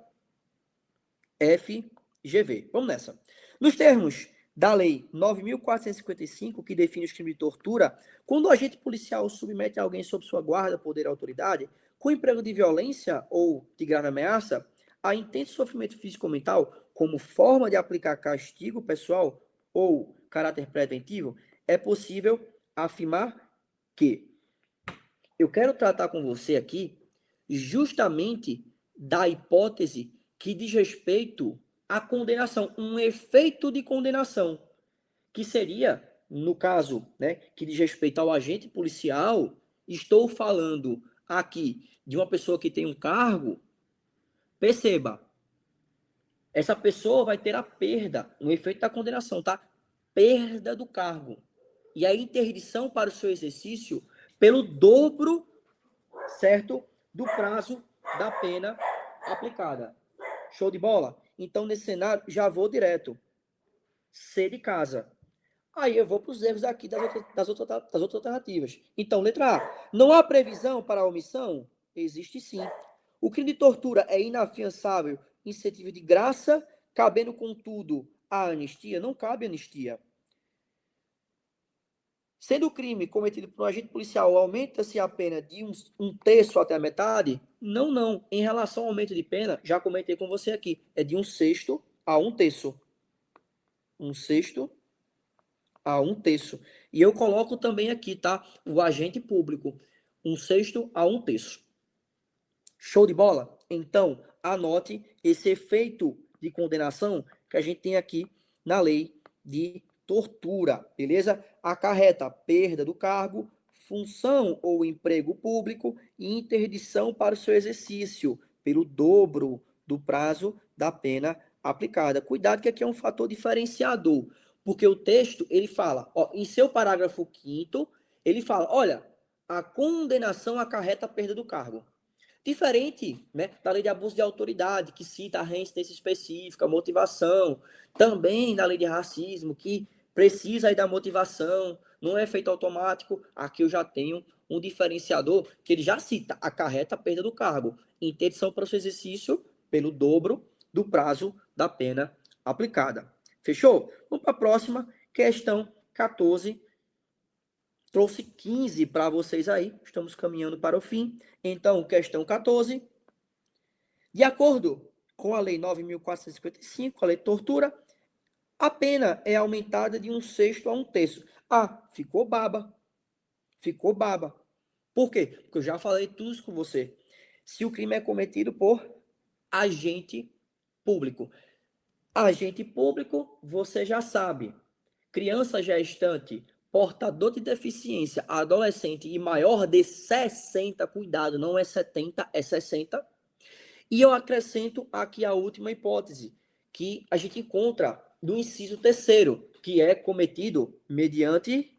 FGV. Vamos nessa. Nos termos da Lei 9.455, que define os crimes de tortura, quando o agente policial submete alguém sob sua guarda, poder ou autoridade, com emprego de violência ou de grave ameaça, a intenso sofrimento físico ou mental, como forma de aplicar castigo pessoal ou caráter preventivo, é possível afirmar que eu quero tratar com você aqui justamente da hipótese que diz respeito à condenação, um efeito de condenação, que seria, no caso, né, que diz respeito ao agente policial, estou falando aqui de uma pessoa que tem um cargo, perceba, essa pessoa vai ter a perda, um efeito da condenação, tá? Perda do cargo. e a interdição para o seu exercício pelo dobro, certo, do prazo da pena aplicada. Show de bola? Então, nesse cenário, já vou direto. C de casa. Aí eu vou para os erros aqui das outras alternativas. Então, letra A. Não há previsão para a omissão? Existe sim. O crime de tortura é inafiançável, incentivo de graça, cabendo, contudo, a anistia? Não cabe anistia. Sendo o crime cometido por um agente policial, aumenta-se a pena de um terço até a metade? Não, não. Em relação ao aumento de pena, já comentei com você aqui, é de 1/6 a 1/3. 1/6 a 1/3. E eu coloco também aqui, tá? O agente público, 1/6 a 1/3. Show de bola? Então, anote esse efeito de condenação que a gente tem aqui na lei de tortura, beleza? Acarreta perda do cargo, função ou emprego público e interdição para o seu exercício, pelo dobro do prazo da pena aplicada. Cuidado que aqui é um fator diferenciador, porque o texto, ele fala, ó, em seu parágrafo 5º, ele fala, olha, a condenação acarreta a perda do cargo. Diferente, né, da lei de abuso de autoridade, que cita a reincidência específica, motivação, também na lei de racismo, que precisa aí da motivação, não é feito automático. Aqui eu já tenho um diferenciador que ele já cita, acarreta a perda do cargo, interdição para o seu exercício pelo dobro do prazo da pena aplicada. Fechou? Vamos para a próxima, questão 14. Trouxe 15 para vocês aí, estamos caminhando para o fim. Então, questão 14. De acordo com a Lei 9.455, a Lei de Tortura, a pena é aumentada de 1/6 a 1/3. Ah, ficou baba. Ficou baba. Por quê? Porque eu já falei tudo isso com você. Se o crime é cometido por agente público. Agente público, você já sabe. Criança gestante, portador de deficiência, adolescente e maior de 60, cuidado, não é 70, é 60. E eu acrescento aqui a última hipótese, que a gente encontra no inciso 3º, que é cometido mediante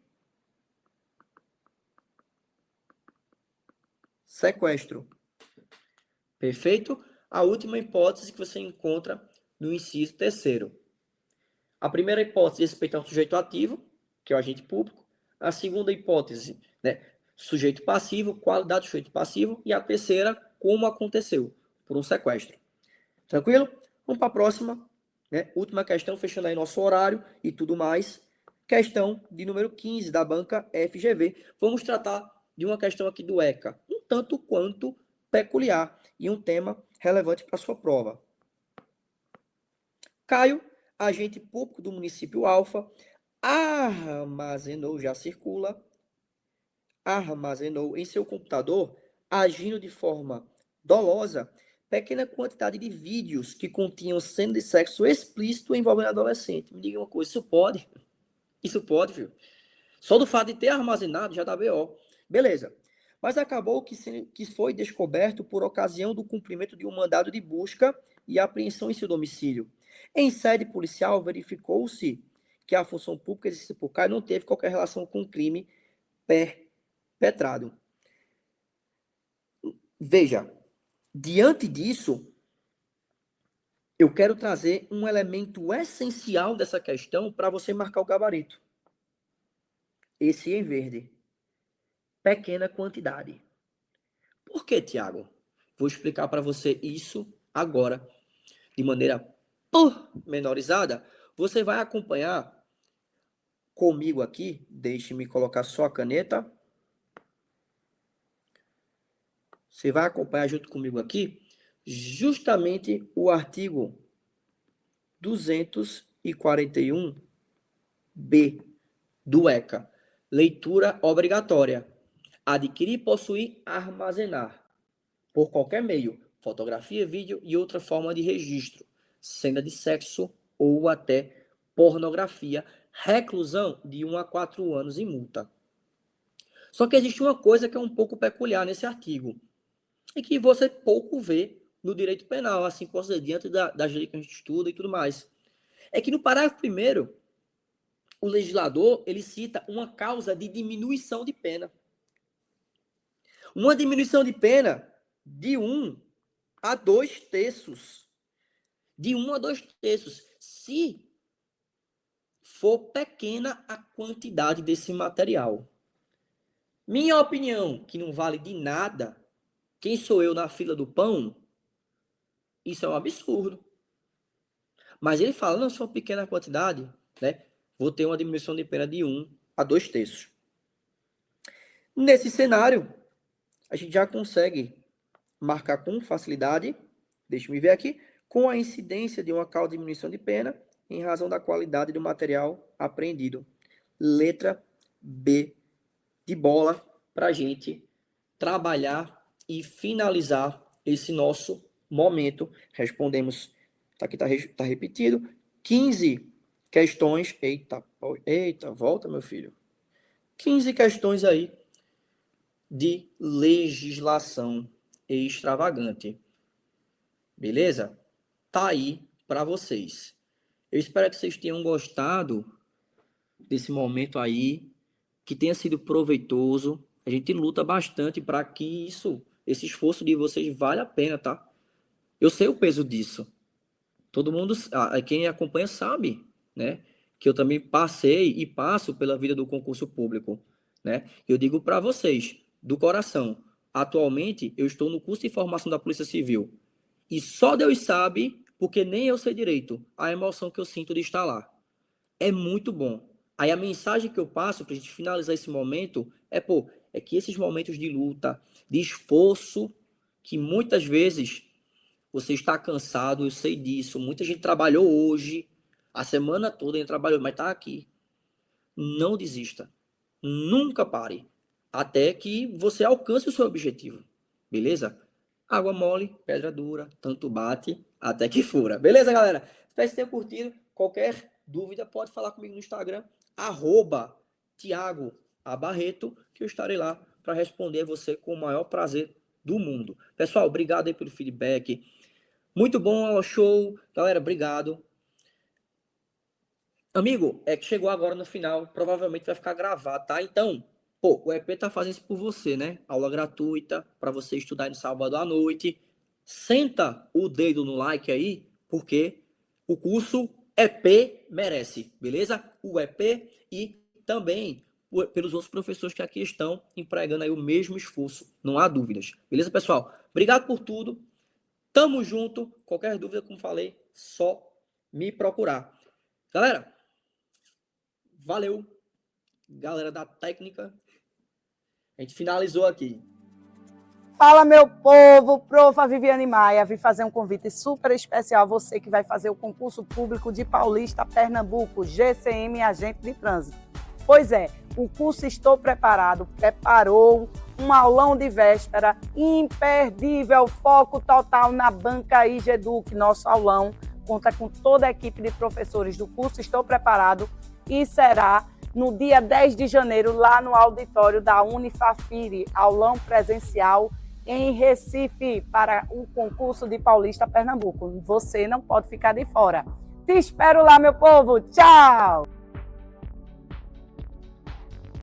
sequestro. Perfeito? A última hipótese que você encontra no inciso 3º. A primeira hipótese respeita ao sujeito ativo, que é o agente público. A segunda hipótese, né, sujeito passivo, qualidade do sujeito passivo. E a terceira, como aconteceu, por um sequestro. Tranquilo? Vamos para a próxima, né? Última questão, fechando aí nosso horário e tudo mais. Questão de número 15 da banca FGV. Vamos tratar de uma questão aqui do ECA, um tanto quanto peculiar e um tema relevante para a sua prova. Caio, agente público do município Alfa, armazenou em seu computador, agindo de forma dolosa, pequena quantidade de vídeos que continham cena de sexo explícito envolvendo adolescente. Me diga uma coisa, isso pode? Isso pode, filho? Só do fato de ter armazenado já dá BO. Beleza. Mas acabou que foi descoberto por ocasião do cumprimento de um mandado de busca e apreensão em seu domicílio. Em sede policial, verificou-se que a função pública exercida por Caio não teve qualquer relação com o crime perpetrado. Veja, diante disso, eu quero trazer um elemento essencial dessa questão para você marcar o gabarito. Esse em verde. Pequena quantidade. Por que, Tiago? Vou explicar para você isso agora, de maneira pormenorizada. Você vai acompanhar comigo aqui. Deixe-me colocar só a caneta. Você vai acompanhar junto comigo aqui justamente o artigo 241B do ECA. Leitura obrigatória. Adquirir, possuir, armazenar. Por qualquer meio. Fotografia, vídeo e outra forma de registro. Cena de sexo ou até pornografia. Reclusão de 1 a 4 anos e multa. Só que existe uma coisa que é um pouco peculiar nesse artigo. E que você pouco vê no direito penal, assim, diante das leis que a gente estuda e tudo mais. É que no parágrafo 1º, o legislador, ele cita uma causa de diminuição de pena. Uma diminuição de pena de 1 a 2 terços. De 1 a 2 terços. Se for pequena a quantidade desse material. Minha opinião, que não vale de nada, quem sou eu na fila do pão? Isso é um absurdo. Mas ele fala, não, se for pequena quantidade, né, vou ter uma diminuição de pena de 1 a 2 terços. Nesse cenário, a gente já consegue marcar com facilidade, deixa eu ver aqui, com a incidência de uma causa de diminuição de pena em razão da qualidade do material apreendido. Letra B de bola para a gente trabalhar e finalizar esse nosso momento. Respondemos, aqui tá repetido, 15 questões. Eita, volta, meu filho. 15 questões aí de legislação extravagante. Beleza? Tá aí para vocês. Eu espero que vocês tenham gostado desse momento aí, que tenha sido proveitoso. A gente luta bastante para que esse esforço de vocês vale a pena, tá? Eu sei o peso disso. Todo mundo, quem acompanha sabe, né? Que eu também passei e passo pela vida do concurso público, né? Eu digo para vocês, do coração, atualmente eu estou no curso de formação da Polícia Civil. E só Deus sabe, porque nem eu sei direito, a emoção que eu sinto de estar lá. É muito bom. Aí a mensagem que eu passo para a gente finalizar esse momento é que esses momentos de luta, de esforço, que muitas vezes você está cansado, eu sei disso, muita gente trabalhou hoje, a semana toda a gente trabalhou, mas está aqui. Não desista. Nunca pare. Até que você alcance o seu objetivo. Beleza? Água mole, pedra dura, tanto bate até que fura. Beleza, galera? Espero que vocês tenham curtido. Qualquer dúvida, pode falar comigo no Instagram, @Thiago_Barreto, que eu estarei lá para responder a você com o maior prazer do mundo. Pessoal, obrigado aí pelo feedback. Muito bom, show. Galera, obrigado. Amigo, é que chegou agora no final, provavelmente vai ficar gravado, tá? Então, o EP tá fazendo isso por você, né? Aula gratuita para você estudar no sábado à noite. Senta o dedo no like aí, porque o curso EP merece, beleza? O EP e também pelos outros professores que aqui estão empregando aí o mesmo esforço, não há dúvidas. Beleza, pessoal? Obrigado por tudo. Tamo junto. Qualquer dúvida, como falei, só me procurar. Galera, valeu. Galera da técnica. A gente finalizou aqui. Fala, meu povo, profa Viviane Maia, vim fazer um convite super especial a você que vai fazer o concurso público de Paulista, Pernambuco, GCM Agente de Trânsito. Pois é, o curso Estou Preparado preparou um aulão de véspera imperdível, foco total na banca IGEDUC. Nosso aulão conta com toda a equipe de professores do curso Estou Preparado e será no dia 10 de janeiro, lá no auditório da Unifafiri, aulão presencial em Recife, para o concurso de Paulista, Pernambuco. Você não pode ficar de fora. Te espero lá, meu povo. Tchau!